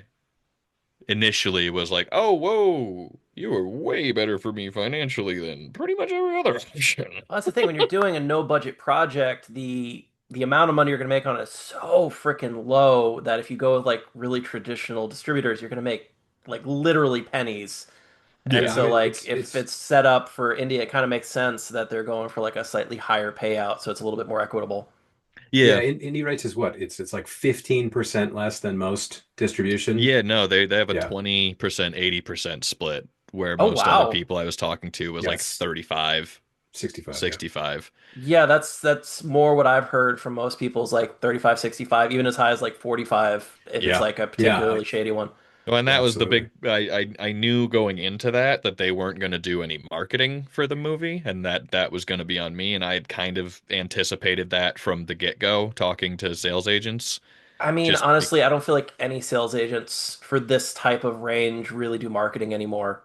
Initially was like, oh, whoa, you were way better for me financially than pretty much every other option. Well, that's the thing when you're doing a no budget project, the amount of money you're gonna make on it is so freaking low that if you go with like really traditional distributors, you're gonna make like literally pennies. And yeah, Yeah. I so mean, like if it's set up for India, it kind of makes sense that they're going for like a slightly higher payout, so it's a little bit more equitable. yeah. Yeah. Indie Rights is what? It's like 15% less than most distribution. Yeah, no, they have a Yeah. 20%, 80% split, where Oh most other wow. people I was talking to was like Yes. 35, 65, yeah. 65. Yeah, that's more what I've heard from most people is like 35, 65, even as high as like 45 if it's Yeah. like a Yeah, particularly shady one. Well, and that was the absolutely. big I knew going into that they weren't going to do any marketing for the movie and that was going to be on me, and I had kind of anticipated that from the get-go talking to sales agents. I mean, Just honestly, I don't feel like any sales agents for this type of range really do marketing anymore.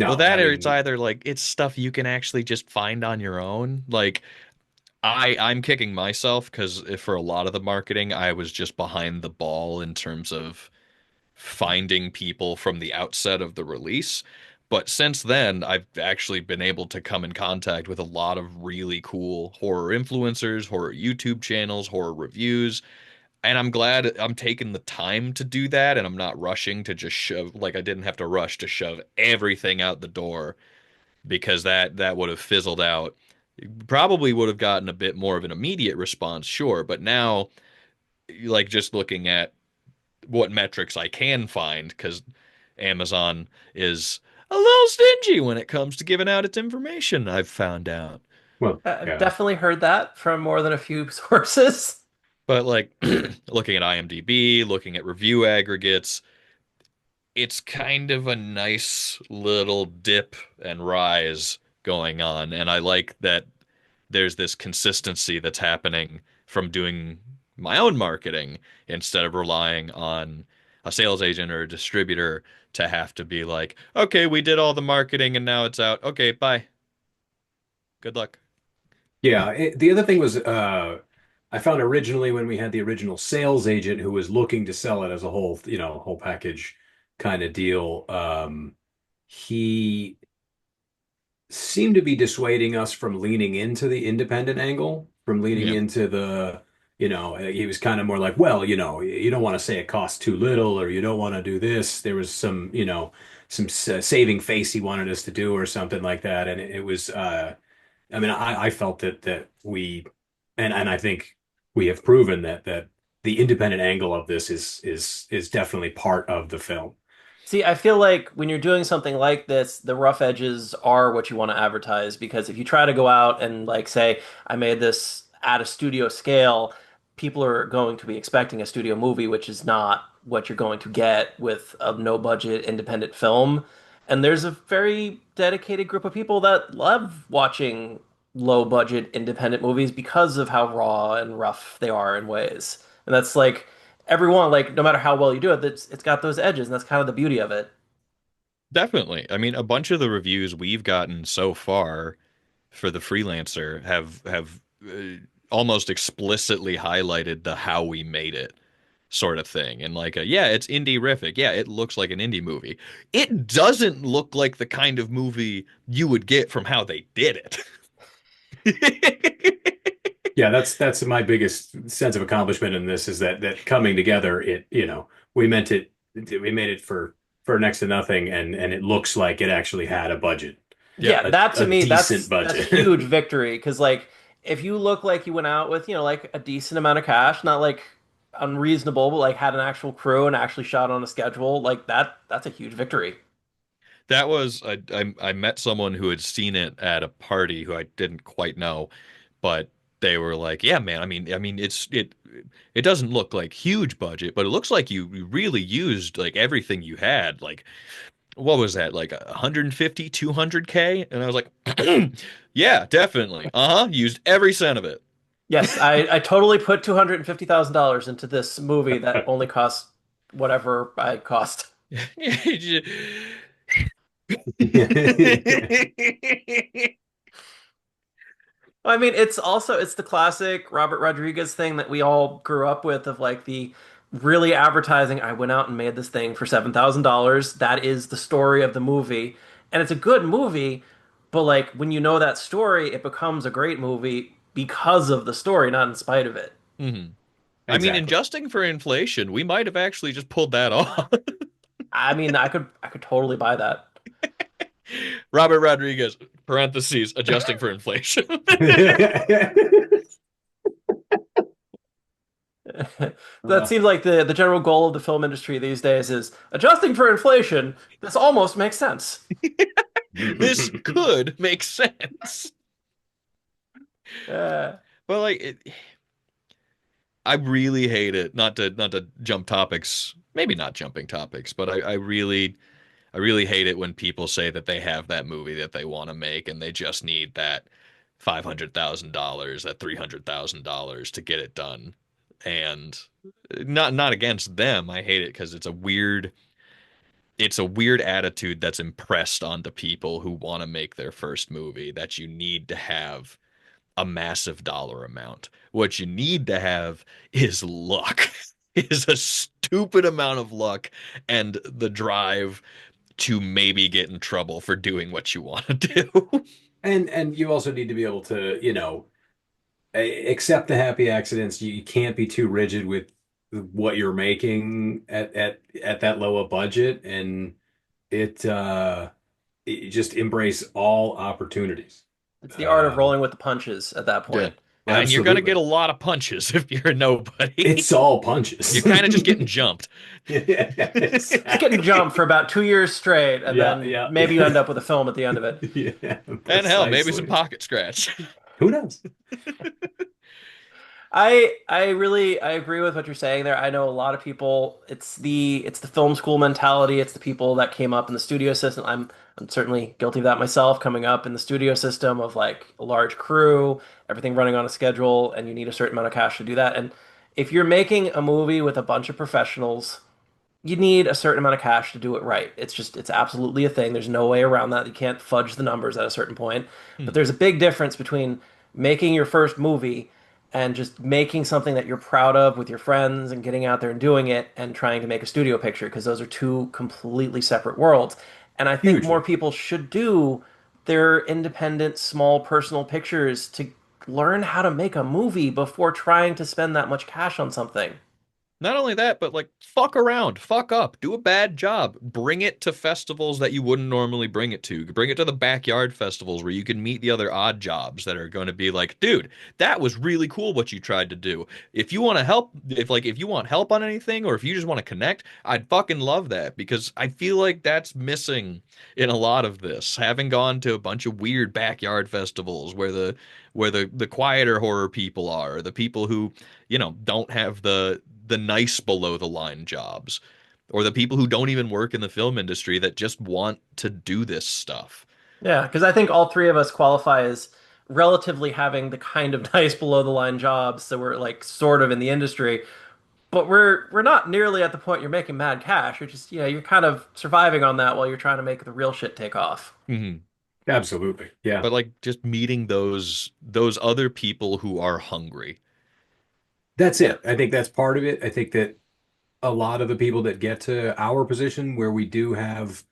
well, No, that I or it's mean, either like it's stuff you can actually just find on your own. Like I'm kicking myself because for a lot of the marketing, I was just behind the ball in terms of finding people from the outset of the release. But since then, I've actually been able to come in contact with a lot of really cool horror influencers, horror YouTube channels, horror reviews. And I'm glad I'm taking the time to do that and I'm not rushing to just shove, like I didn't have to rush to shove everything out the door because that would have fizzled out. Probably would have gotten a bit more of an immediate response, sure, but now like just looking at what metrics I can find, because Amazon is a little stingy when it comes to giving out its information, I've found out. Well, I've yeah. definitely heard that from more than a few sources. But like looking at IMDb, looking at review aggregates, it's kind of a nice little dip and rise going on. And I like that there's this consistency that's happening from doing my own marketing instead of relying on a sales agent or a distributor to have to be like, okay, we did all the marketing and now it's out. Okay, bye. Good luck. Yeah, the other thing was I found originally when we had the original sales agent who was looking to sell it as a whole, whole package kind of deal, he seemed to be dissuading us from leaning into the independent angle, from leaning Yeah, into he was kind of more like, well, you don't want to say it costs too little or you don't want to do this. There was some saving face he wanted us to do or something like that. And it was, I mean, I felt that and I think we have proven that the independent angle of this is definitely part of the film. See, I feel like when you're doing something like this, the rough edges are what you want to advertise because if you try to go out and like say, I made this at a studio scale, people are going to be expecting a studio movie, which is not what you're going to get with a no budget independent film. And there's a very dedicated group of people that love watching low budget independent movies because of how raw and rough they are in ways. And that's like everyone, like no matter how well you do it, it's got those edges, and that's kind of the beauty of it. definitely. I mean, a bunch of the reviews we've gotten so far for the freelancer have almost explicitly highlighted the how we made it sort of thing. And like, yeah, it's indie-rific. Yeah, it looks like an indie movie. It doesn't look like the kind of movie you would get from how they did it. Yeah, that's my biggest sense of accomplishment in this is that coming together, we made it for next to nothing, and it looks like it actually had a budget, Yeah. Yeah, that a to me, decent that's a budget. huge victory because like if you look like you went out with, like a decent amount of cash, not like unreasonable, but like had an actual crew and actually shot on a schedule, like that's a huge victory. That was I met someone who had seen it at a party who I didn't quite know, but they were like, "Yeah, man. I mean, it doesn't look like huge budget, but it looks like you really used like everything you had. Like, what was that? Like 150, 200K?" And I was like, "Yeah, definitely. Uh-huh. Used every cent of it." Yes, I totally put $250,000 into this movie that only cost whatever I cost. I mean, it's the classic Robert Rodriguez thing that we all grew up with of like the really advertising. I went out and made this thing for $7,000. That is the story of the movie, and it's a good movie. But like when you know that story, it becomes a great movie because of the story, not in spite of it. Mhm. I mean, Exactly. adjusting for inflation, we might have actually just pulled that off. I mean, I could totally buy that. Robert Rodriguez, parentheses, adjusting for inflation. That Uh, seems like the general goal of the film industry these days is adjusting for inflation. This almost makes sense. This could make sense. Uh, But like I really hate it. Not to jump topics, maybe not jumping topics, but I really hate it when people say that they have that movie that they want to make and they just need that $500,000, that $300,000 to get it done. And not against them. I hate it because it's a weird attitude that's impressed onto people who want to make their first movie that you need to have a massive dollar amount. What you need to have is luck. Is a stupid amount of luck and the drive to maybe get in trouble for doing what you want to do. and you also need to be able to, accept the happy accidents. You can't be too rigid with what you're making at that low a budget, and it just embrace all opportunities. it's the art of Um, rolling with the punches at that Yeah. point. And you're gonna get Absolutely. a lot of punches if you're a nobody. It's all punches. You're kind of just getting jumped. Yeah, Just getting jumped exactly. for about 2 years straight, and Yeah, then yeah, maybe you end yeah. up with a film at the end of it. Yeah, And hell, maybe some precisely. pocket scratch. Who knows? I agree with what you're saying there. I know a lot of people. It's the film school mentality. It's the people that came up in the studio system. I'm certainly guilty of that myself. Coming up in the studio system of like a large crew, everything running on a schedule, and you need a certain amount of cash to do that. And if you're making a movie with a bunch of professionals, you need a certain amount of cash to do it right. It's absolutely a thing. There's no way around that. You can't fudge the numbers at a certain point. But there's a big difference between making your first movie and just making something that you're proud of with your friends and getting out there and doing it and trying to make a studio picture because those are two completely separate worlds. And I think more Hugely. people should do their independent, small, personal pictures to learn how to make a movie before trying to spend that much cash on something. Not only that, but like fuck around, fuck up, do a bad job. Bring it to festivals that you wouldn't normally bring it to. Bring it to the backyard festivals where you can meet the other odd jobs that are going to be like, dude, that was really cool what you tried to do. If you want to help, if you want help on anything or if you just want to connect, I'd fucking love that because I feel like that's missing in a lot of this. Having gone to a bunch of weird backyard festivals where the quieter horror people are, the people who don't have the nice below the line jobs, or the people who don't even work in the film industry that just want to do this stuff. Yeah, because I think all three of us qualify as relatively having the kind of nice below the line jobs, so we're like sort of in the industry, but we're not nearly at the point you're making mad cash. You're just, you're kind of surviving on that while you're trying to make the real shit take off. Hmm. Absolutely. Yeah. But like just meeting those other people who are hungry. That's Yeah. it. I think that's part of it. I think that a lot of the people that get to our position where we do have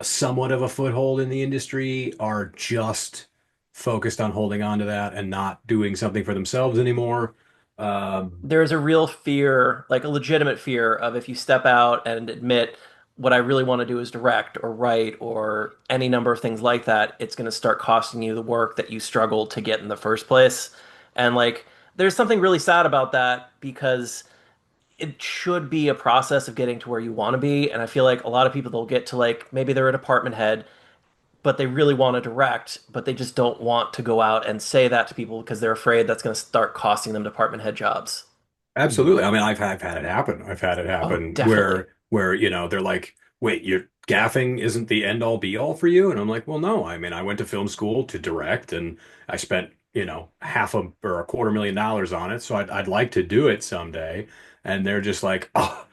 somewhat of a foothold in the industry are just focused on holding on to that and not doing something for themselves anymore. Um, There's a real fear, like a legitimate fear of if you step out and admit what I really want to do is direct or write or any number of things like that, it's going to start costing you the work that you struggled to get in the first place. And like, there's something really sad about that because it should be a process of getting to where you want to be. And I feel like a lot of people they'll get to like maybe they're a department head, but they really want to direct, but they just don't want to go out and say that to people because they're afraid that's going to start costing them department head jobs. Absolutely. I mean, I've had it happen. I've had it Oh, happen definitely. where they're like, "Wait, your gaffing isn't the end all be all for you?" And I'm like, "Well, no. I mean, I went to film school to direct, and I spent half a or $250,000 on it, so I'd like to do it someday." And they're just like, "Oh,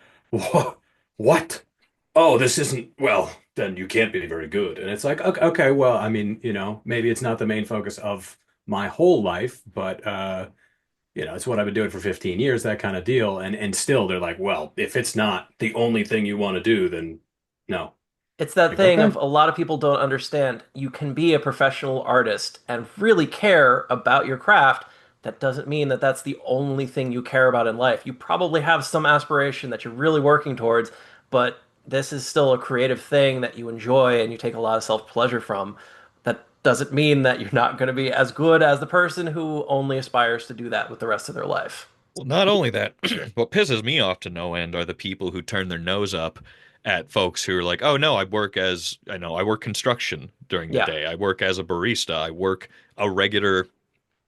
what? Oh, this isn't well. Then you can't be very good." And it's like, okay, okay, well, I mean, maybe it's not the main focus of my whole life, but it's what I've been doing for 15 years, that kind of deal. And still they're like, well, if it's not the only thing you want to do, then no. It's that Like, thing of okay. a lot of people don't understand. You can be a professional artist and really care about your craft. That doesn't mean that that's the only thing you care about in life. You probably have some aspiration that you're really working towards, but this is still a creative thing that you enjoy and you take a lot of self-pleasure from. That doesn't mean that you're not going to be as good as the person who only aspires to do that with the rest of their life. Well, not only that, what pisses me off to no end are the people who turn their nose up at folks who are like, "Oh no, I work construction during the Yeah. day. I work as a barista. I work a regular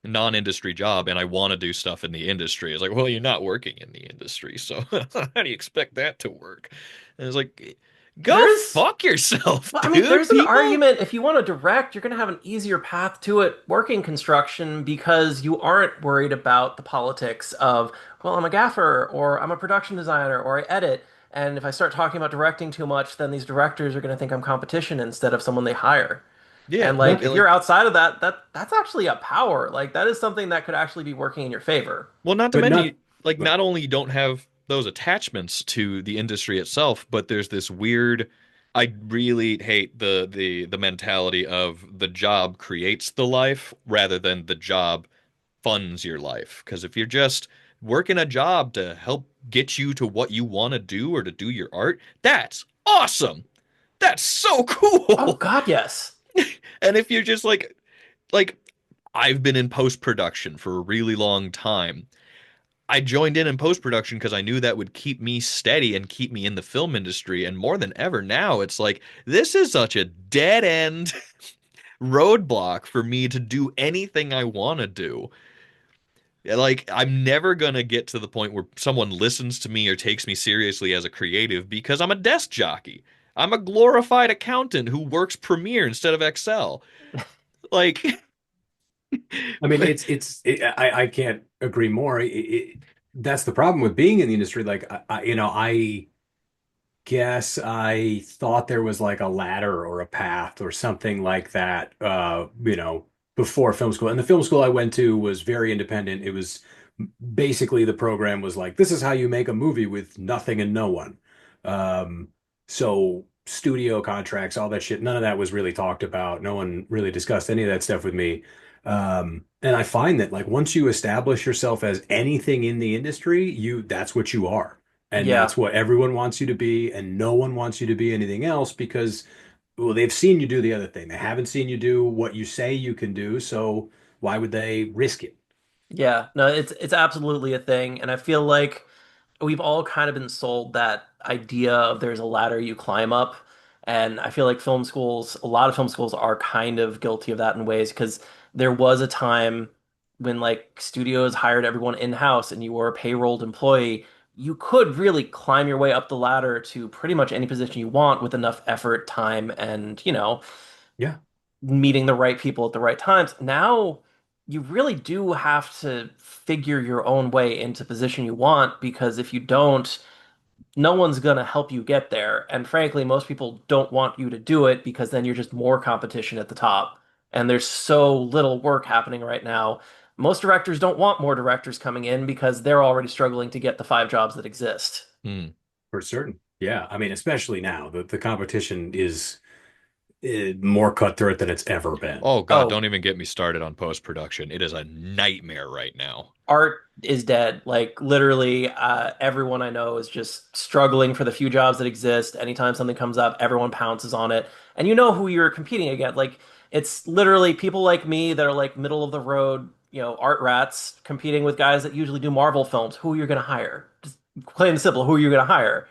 non-industry job and I want to do stuff in the industry." It's like, well, you're not working in the industry, so how do you expect that to work? And it's like, go There's fuck yourself, Well, I mean, dude, there's an people. argument if you want to direct, you're going to have an easier path to it working construction because you aren't worried about the politics of, well, I'm a gaffer or I'm a production designer or I edit. And if I start talking about directing too much, then these directors are going to think I'm competition instead of someone they hire. Yeah, And Yeah. like if you're outside of that, that's actually a power. Like that is something that could actually be working in your favor. well, not to But mention, not, like, well, not only you don't have those attachments to the industry itself, but there's this weird. I really hate the mentality of the job creates the life rather than the job funds your life. Because if you're just working a job to help get you to what you want to do or to do your art, that's awesome. That's so Oh cool. God, yes. And if you're just like I've been in post-production for a really long time. I joined in post-production because I knew that would keep me steady and keep me in the film industry. And more than ever now, it's like this is such a dead end roadblock for me to do anything I want to do. Like, I'm never gonna get to the point where someone listens to me or takes me seriously as a creative because I'm a desk jockey. I'm a glorified accountant who works Premiere instead of Excel. Like, I mean, I can't agree more. That's the problem with being in the industry. Like, I guess I thought there was like a ladder or a path or something like that, before film school. And the film school I went to was very independent. It was basically the program was like, this is how you make a movie with nothing and no one. Um, so studio contracts, all that shit, none of that was really talked about. No one really discussed any of that stuff with me. And I find that like once you establish yourself as anything in the industry, that's what you are. And Yeah. that's what everyone wants you to be, and no one wants you to be anything else because, well, they've seen you do the other thing. They haven't seen you do what you say you can do, so why would they risk it? Yeah, no, it's absolutely a thing, and I feel like we've all kind of been sold that idea of there's a ladder you climb up, and I feel like film schools, a lot of film schools are kind of guilty of that in ways because there was a time when like studios hired everyone in-house and you were a payrolled employee, you could really climb your way up the ladder to pretty much any position you want with enough effort, time, and Yeah, meeting the right people at the right times. Now you really do have to figure your own way into position you want because if you don't, no one's going to help you get there. And frankly, most people don't want you to do it because then you're just more competition at the top. And there's so little work happening right now. Most directors don't want more directors coming in because they're already struggling to get the five jobs that exist. hmm. for certain. Yeah, I mean, especially now, the competition is more cutthroat than it's ever been. Oh God, Oh, don't even get me started on post-production. It is a nightmare right now. art is dead. Like literally, everyone I know is just struggling for the few jobs that exist. Anytime something comes up, everyone pounces on it, and you know who you're competing against. Like it's literally people like me that are like middle of the road, art rats competing with guys that usually do Marvel films. Who you're gonna hire? Just plain and simple. Who you're gonna hire?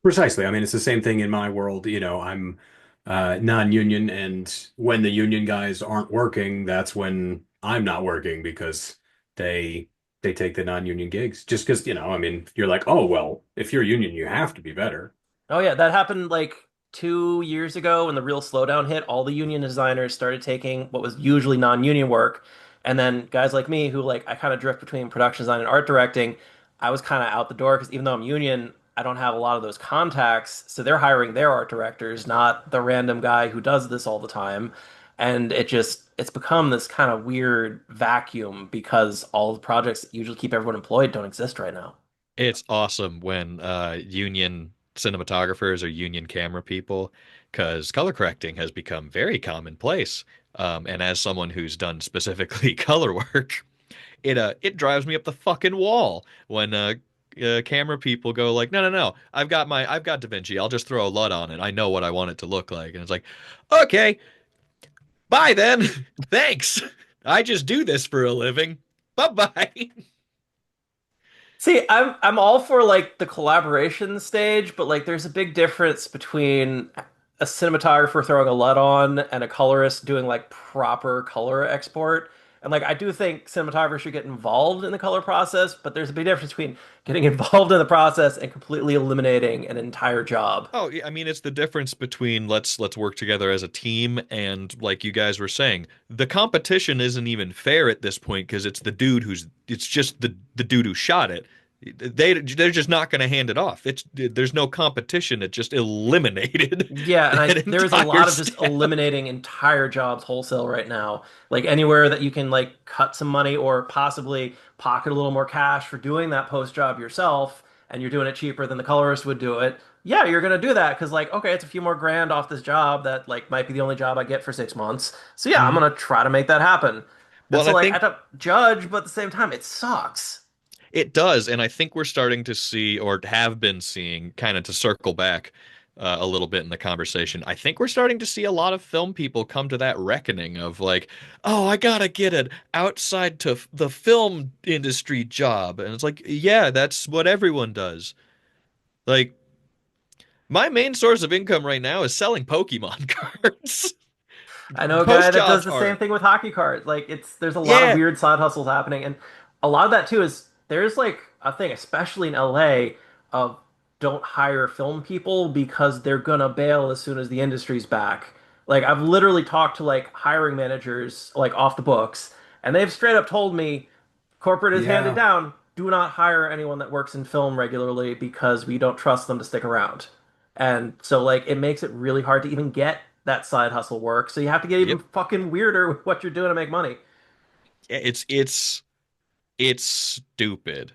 Precisely. I mean, it's the same thing in my world. I'm non-union, and when the union guys aren't working, that's when I'm not working because they they take the non-union gigs. Just because, I mean, you're like, oh well, if you're union, you have to be better. Oh yeah, that happened like 2 years ago when the real slowdown hit. All the union designers started taking what was usually non-union work, and then guys like me, who like I kind of drift between production design and art directing, I was kind of out the door because even though I'm union, I don't have a lot of those contacts. So they're hiring their art directors, not the random guy who does this all the time. And it's become this kind of weird vacuum because all the projects that usually keep everyone employed don't exist right now. It's awesome when union cinematographers or union camera people, because color correcting has become very commonplace. And as someone who's done specifically color work, it drives me up the fucking wall when camera people go like, no, no, no, I've got Da Vinci. I'll just throw a LUT on it. I know what I want it to look like, and it's like, okay, bye then. Thanks. I just do this for a living. Bye bye. See, I'm all for like the collaboration stage, but like there's a big difference between a cinematographer throwing a LUT on and a colorist doing like proper color export. And like I do think cinematographers should get involved in the color process, but there's a big difference between getting involved in the process and completely eliminating an entire job. Oh, yeah, I mean, it's the difference between let's work together as a team and like you guys were saying, the competition isn't even fair at this point because it's just the dude who shot it. They're just not going to hand it off. There's no competition. It just eliminated Yeah, and that there is a entire lot of just staff. eliminating entire jobs wholesale right now. Like anywhere that you can like cut some money or possibly pocket a little more cash for doing that post job yourself, and you're doing it cheaper than the colorist would do it. Yeah, you're gonna do that because like, okay, it's a few more grand off this job that like might be the only job I get for 6 months. So yeah, I'm Mhm. gonna try to make that happen. Well, And and so I like I think don't judge, but at the same time, it sucks. it does, and I think we're starting to see or have been seeing kind of to circle back. a little bit in the conversation. I think we're starting to see a lot of film people come to that reckoning of like, oh, I gotta get an outside to the film industry job. And it's like, yeah, that's what everyone does. Like, my main source of income right now is selling Pokemon cards. I know a guy Post that does jobs the same are, thing with hockey cards. Like there's a lot of yeah, weird side hustles happening, and a lot of that too is there's like a thing, especially in LA, of don't hire film people because they're gonna bail as soon as the industry's back. Like I've literally talked to like hiring managers like off the books, and they've straight up told me corporate is handed Yeah. down, do not hire anyone that works in film regularly because we don't trust them to stick around. And so like it makes it really hard to even get that side hustle work. So you have to get even yep, fucking weirder with what you're doing to make money. yeah, it's stupid.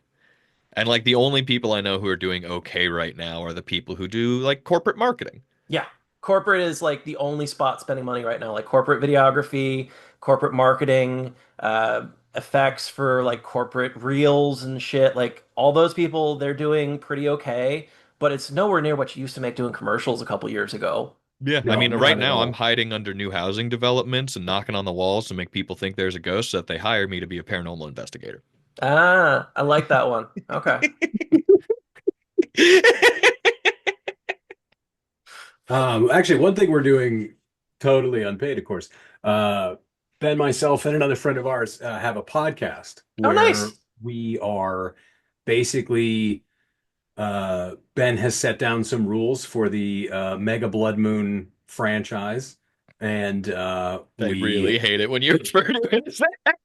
And like the only people I know who are doing okay right now are the people who do like corporate marketing. Yeah. Corporate is like the only spot spending money right now, like corporate videography, corporate marketing, effects for like corporate reels and shit. Like all those people, they're doing pretty okay, but it's nowhere near what you used to make doing commercials a couple years ago. Yeah, I No, mean, right not at now I'm all. hiding under new housing developments and knocking on the walls to make people think there's a ghost so that they hire me to be a paranormal investigator. Ah, I like that one. Okay. Actually, one thing we're doing totally unpaid, of course. Uh, Ben, myself, and another friend of ours have a podcast Oh, where nice. we are basically Ben has set down some rules for the Mega Blood Moon franchise, and I really hate it when you refer to it as that.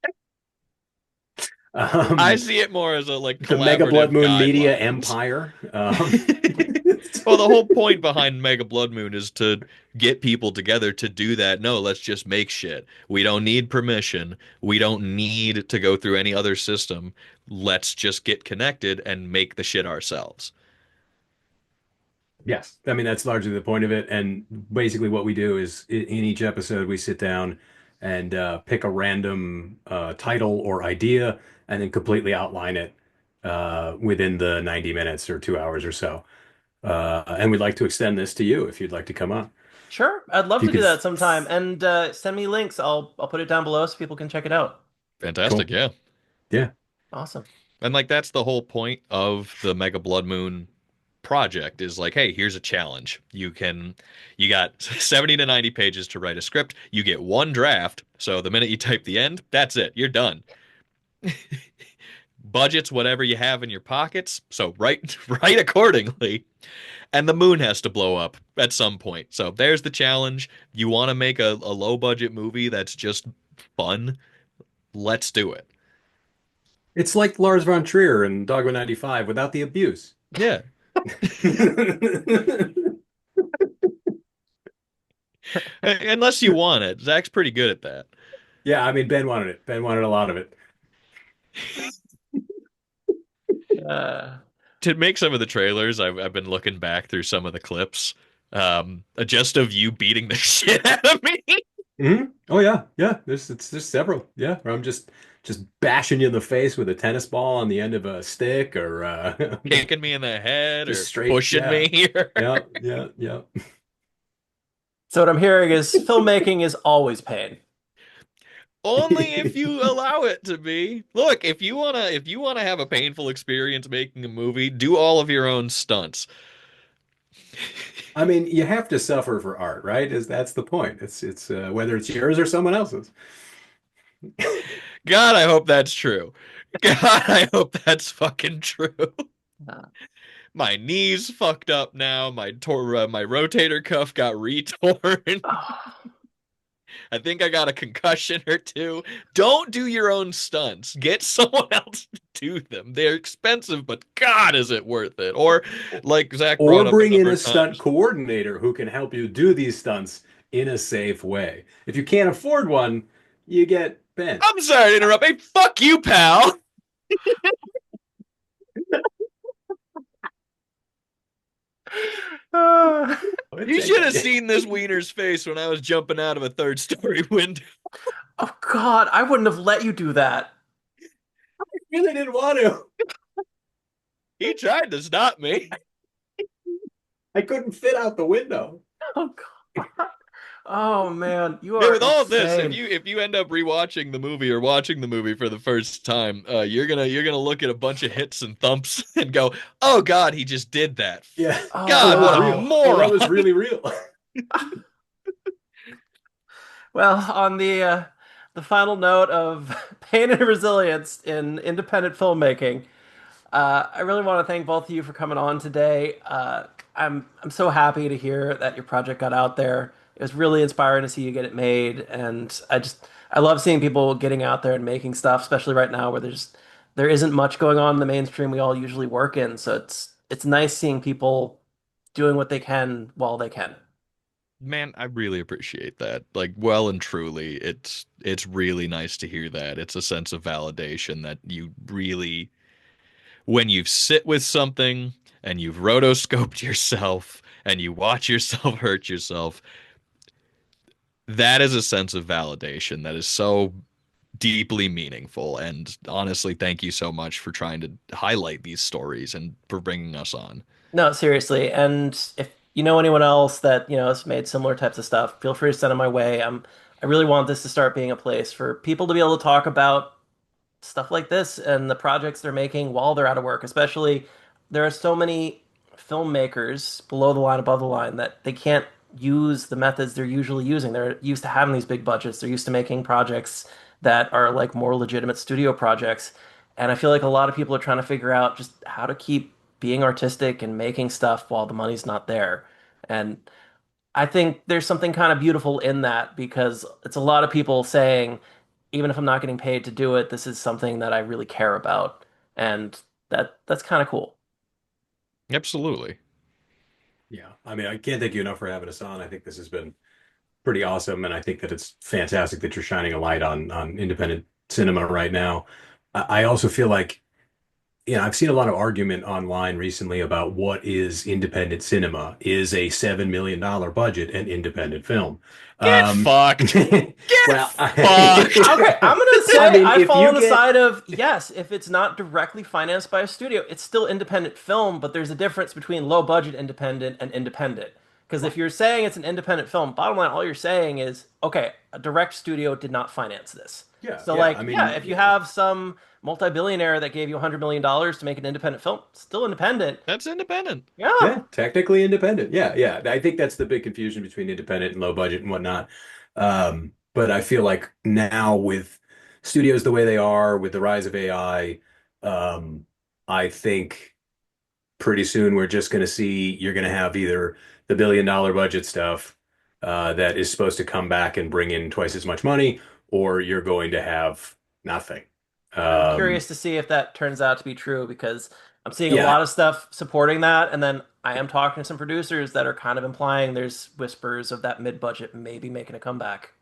I um, see it more as a like the Mega Blood collaborative Moon Media guidelines. Empire. Well, the whole point behind Mega Blood Moon is to get people together to do that. No, let's just make shit. We don't need permission. We don't need to go through any other system. Let's just get connected and make the shit ourselves. Yes, I mean that's largely the point of it. And basically, what we do is in each episode we sit down and pick a random title or idea, and then completely outline it within the 90 minutes or 2 hours or so. And we'd like to extend this to you if you'd like to come on. Sure. I'd If love you to do could, that sometime. And send me links. I'll put it down below so people can check it out. Fantastic, cool. yeah. Yeah. Awesome. And like that's the whole point of the Mega Blood Moon project is like, hey, here's a challenge. You got 70 to 90 pages to write a script. You get one draft. So the minute you type the end, that's it. You're done. Budgets whatever you have in your pockets. So write write accordingly. And the moon has to blow up at some point. So there's the challenge. You want to make a low budget movie that's just fun? Let's do it. It's like Lars von Trier in Dogma 95 without the abuse. Yeah. Unless you want it. Zach's pretty good at that. Yeah, I mean Ben wanted it. Ben wanted a lot of it. Uh, To make some of the trailers, I've been looking back through some of the clips, just of you beating the shit out of me, Oh yeah, yeah. There's several. Yeah, where I'm just bashing you in the face with a tennis ball on the end of a stick, or kicking me in the head just or straight. pushing Yeah, me. yeah, yeah, yeah. so what I'm hearing is filmmaking is always pain. Only if you allow it to be. Look, if you wanna have a painful experience making a movie, do all of your own stunts. I mean, you have to suffer for art, right? Is that's the point? It's whether it's yours or someone else's. God, I hope that's true. God, I hope that's fucking true. Uh, My knee's fucked up now. My rotator cuff got retorn. oh, I think I got a concussion or two. Don't do your own stunts. Get someone else to do them. They're expensive, but God, is it worth it? Or, like Zach Or brought up a bring in number a of stunt times, coordinator who can help you do these stunts in a safe way. If you can't afford one, you get Ben. I'm sorry to interrupt. Hey, fuck you, pal. It's You should have it, seen this wiener's face when I was jumping out of a third story window. oh God, I wouldn't have let you do that. really didn't want to. He tried to stop me. I couldn't fit out the window. Oh God. Oh man, you Yeah, are with all of this, insane. if you end up rewatching the movie or watching the movie for the first time, you're gonna look at a bunch of hits and thumps and go, "Oh God, he just did that! Yeah. Oh Oh, God, that was what a wow. real. Oh, that moron!" was really real. Well, on the final note of pain and resilience in independent filmmaking, I really want to thank both of you for coming on today. I'm so happy to hear that your project got out there. It was really inspiring to see you get it made, and I love seeing people getting out there and making stuff, especially right now where there isn't much going on in the mainstream we all usually work in. So it's nice seeing people doing what they can while they can. Man, I really appreciate that. Like, well and truly, it's really nice to hear that. It's a sense of validation that you really, when you sit with something and you've rotoscoped yourself and you watch yourself hurt yourself, that is a sense of validation that is so deeply meaningful. And honestly, thank you so much for trying to highlight these stories and for bringing us on. No, seriously. And if you know anyone else that, has made similar types of stuff, feel free to send them my way. I really want this to start being a place for people to be able to talk about stuff like this and the projects they're making while they're out of work. Especially, there are so many filmmakers below the line, above the line that they can't use the methods they're usually using. They're used to having these big budgets. They're used to making projects that are like more legitimate studio projects. And I feel like a lot of people are trying to figure out just how to keep being artistic and making stuff while the money's not there. And I think there's something kind of beautiful in that because it's a lot of people saying, even if I'm not getting paid to do it, this is something that I really care about. And that's kind of cool. Absolutely. Yeah. I mean, I can't thank you enough for having us on. I think this has been pretty awesome, and I think that it's fantastic that you're shining a light on independent cinema right now. I also feel like, I've seen a lot of argument online recently about what is independent cinema. Is a $7 million budget an independent film? Get Um, fucked. Get well, fucked. Okay, I'm gonna I say mean, I if fall you on the get, side of yes, if it's not directly financed by a studio, it's still independent film, but there's a difference between low budget independent and independent. Because if you're saying it's an independent film, bottom line, all you're saying is, okay, a direct studio did not finance this. yeah, So yeah. like, I yeah, mean, if you have some multi-billionaire that gave you $100 million to make an independent film, still independent. That's independent. Yeah. yeah, technically independent. Yeah, yeah. I think that's the big confusion between independent and low budget and whatnot. But I feel like now with studios the way they are, with the rise of AI, I think pretty soon we're just going to see you're going to have either the $1 billion budget stuff that is supposed to come back and bring in twice as much money, or you're going to have nothing. I'm Um, curious to see if that turns out to be true because I'm seeing a yeah, lot of stuff supporting that, and then I am talking to some producers that are kind of implying there's whispers of that mid-budget maybe making a comeback.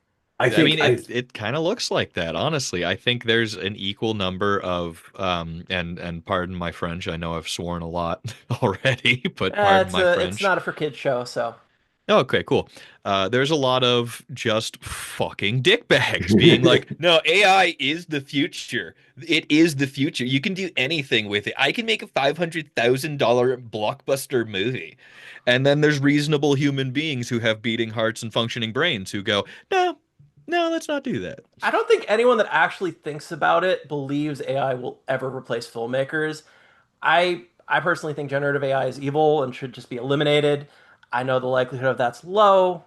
I I think mean, it kind of looks like that, honestly. I think there's an equal number of and pardon my French, I know I've sworn a lot already, but pardon my It's French. not a for kids show, so Okay, cool. There's a lot of just fucking dickbags being like, no, AI is the future. It is the future. You can do anything with it. I can make a $500,000 blockbuster movie. And then there's reasonable human beings who have beating hearts and functioning brains who go, no, no, let's not do that. I don't think anyone that actually thinks about it believes AI will ever replace filmmakers. I personally think generative AI is evil and should just be eliminated. I know the likelihood of that's low.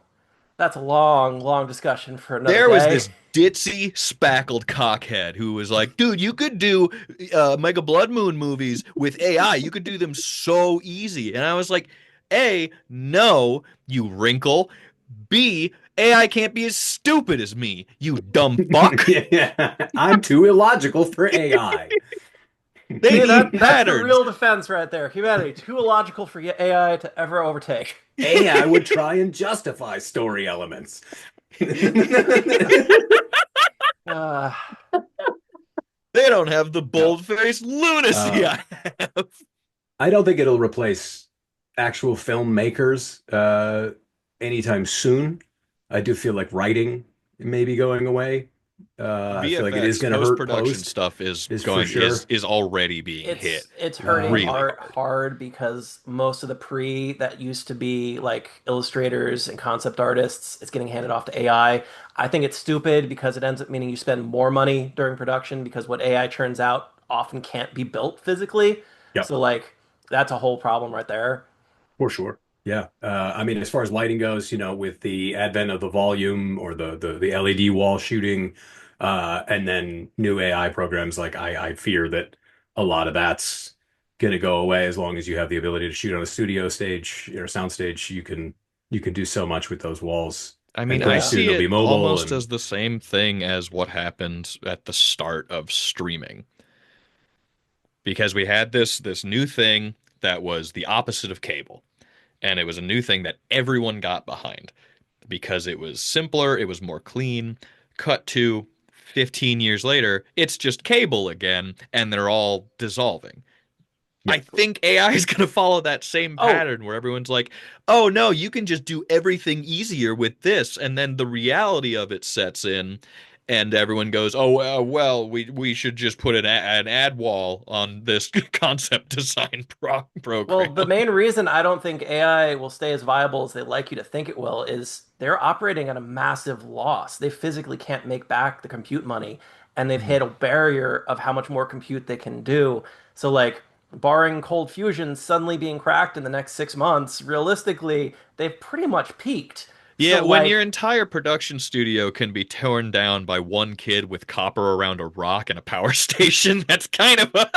That's a long, long discussion for another There was day. this ditzy, spackled cockhead who was like, dude, you could do Mega Blood Moon movies with AI. You could do them so easy. And I was like, A, no, you wrinkle. B, AI can't be as stupid as me, you dumb fuck. yeah, I'm too illogical for AI. They See, need that's the patterns. real defense right there. Humanity, too illogical for AI to ever overtake. AI would try and justify story elements. Uh, They don't have the No. bold-faced lunacy Um, I have. I don't think it'll replace actual filmmakers anytime soon. I do feel like writing may be going away. I feel like it is VFX going to hurt post-production post, stuff is is for going sure. is already being hit It's hurting Um, really art hard. hard because most of the pre that used to be like illustrators and concept artists, it's getting handed off to AI. I think it's stupid because it ends up meaning you spend more money during production because what AI turns out often can't be built physically. yep. So like that's a whole problem right there. For sure. Yeah. I mean, as far as lighting goes, with the advent of the volume or the LED wall shooting, and then new AI programs, like I fear that a lot of that's going to go away as long as you have the ability to shoot on a studio stage or sound stage. You can do so much with those walls, I mean, and pretty I Yeah. soon see they'll be it mobile. almost And as the same thing as what happened at the start of streaming. Because we had this new thing that was the opposite of cable, and it was a new thing that everyone got behind because it was simpler, it was more clean. Cut to 15 years later, it's just cable again, and they're all dissolving. I yeah. think AI is going to follow that same Oh, pattern where everyone's like, oh no, you can just do everything easier with this. And then the reality of it sets in, and everyone goes, oh, well, we should just put an ad wall on this concept design well, the program. main reason I don't think AI will stay as viable as they like you to think it will is they're operating at a massive loss. They physically can't make back the compute money, and they've Mhm. hit a barrier of how much more compute they can do. So, like, barring cold fusion suddenly being cracked in the next 6 months, realistically, they've pretty much peaked. Yeah, So, when your like, entire production studio can be torn down by one kid with copper around a rock and a power station, that's kind of a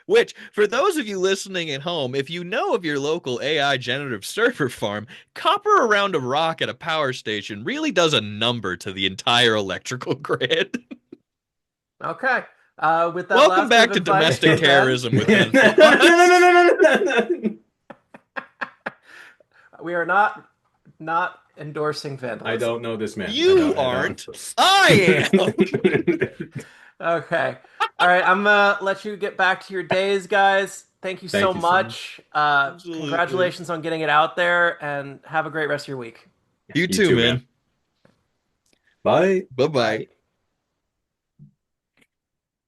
Which, for those of you listening at home, if you know of your local AI generative server farm, copper around a rock at a power station really does a number to the entire electrical grid. okay. With that Welcome last bit of back to advice domestic from Ben, terrorism with Ben No, no, no, Floss. no, no, no, no. we are not endorsing I vandalism. don't know this man. I You don't. I don't. aren't. I am. Okay. All right. I'm gonna let you get back to your days, guys. Thank you so Thank you so much. much. Absolutely. Congratulations on getting it out there, and have a great rest of your week. You You too, too, man. man. Bye. Bye bye. Bye.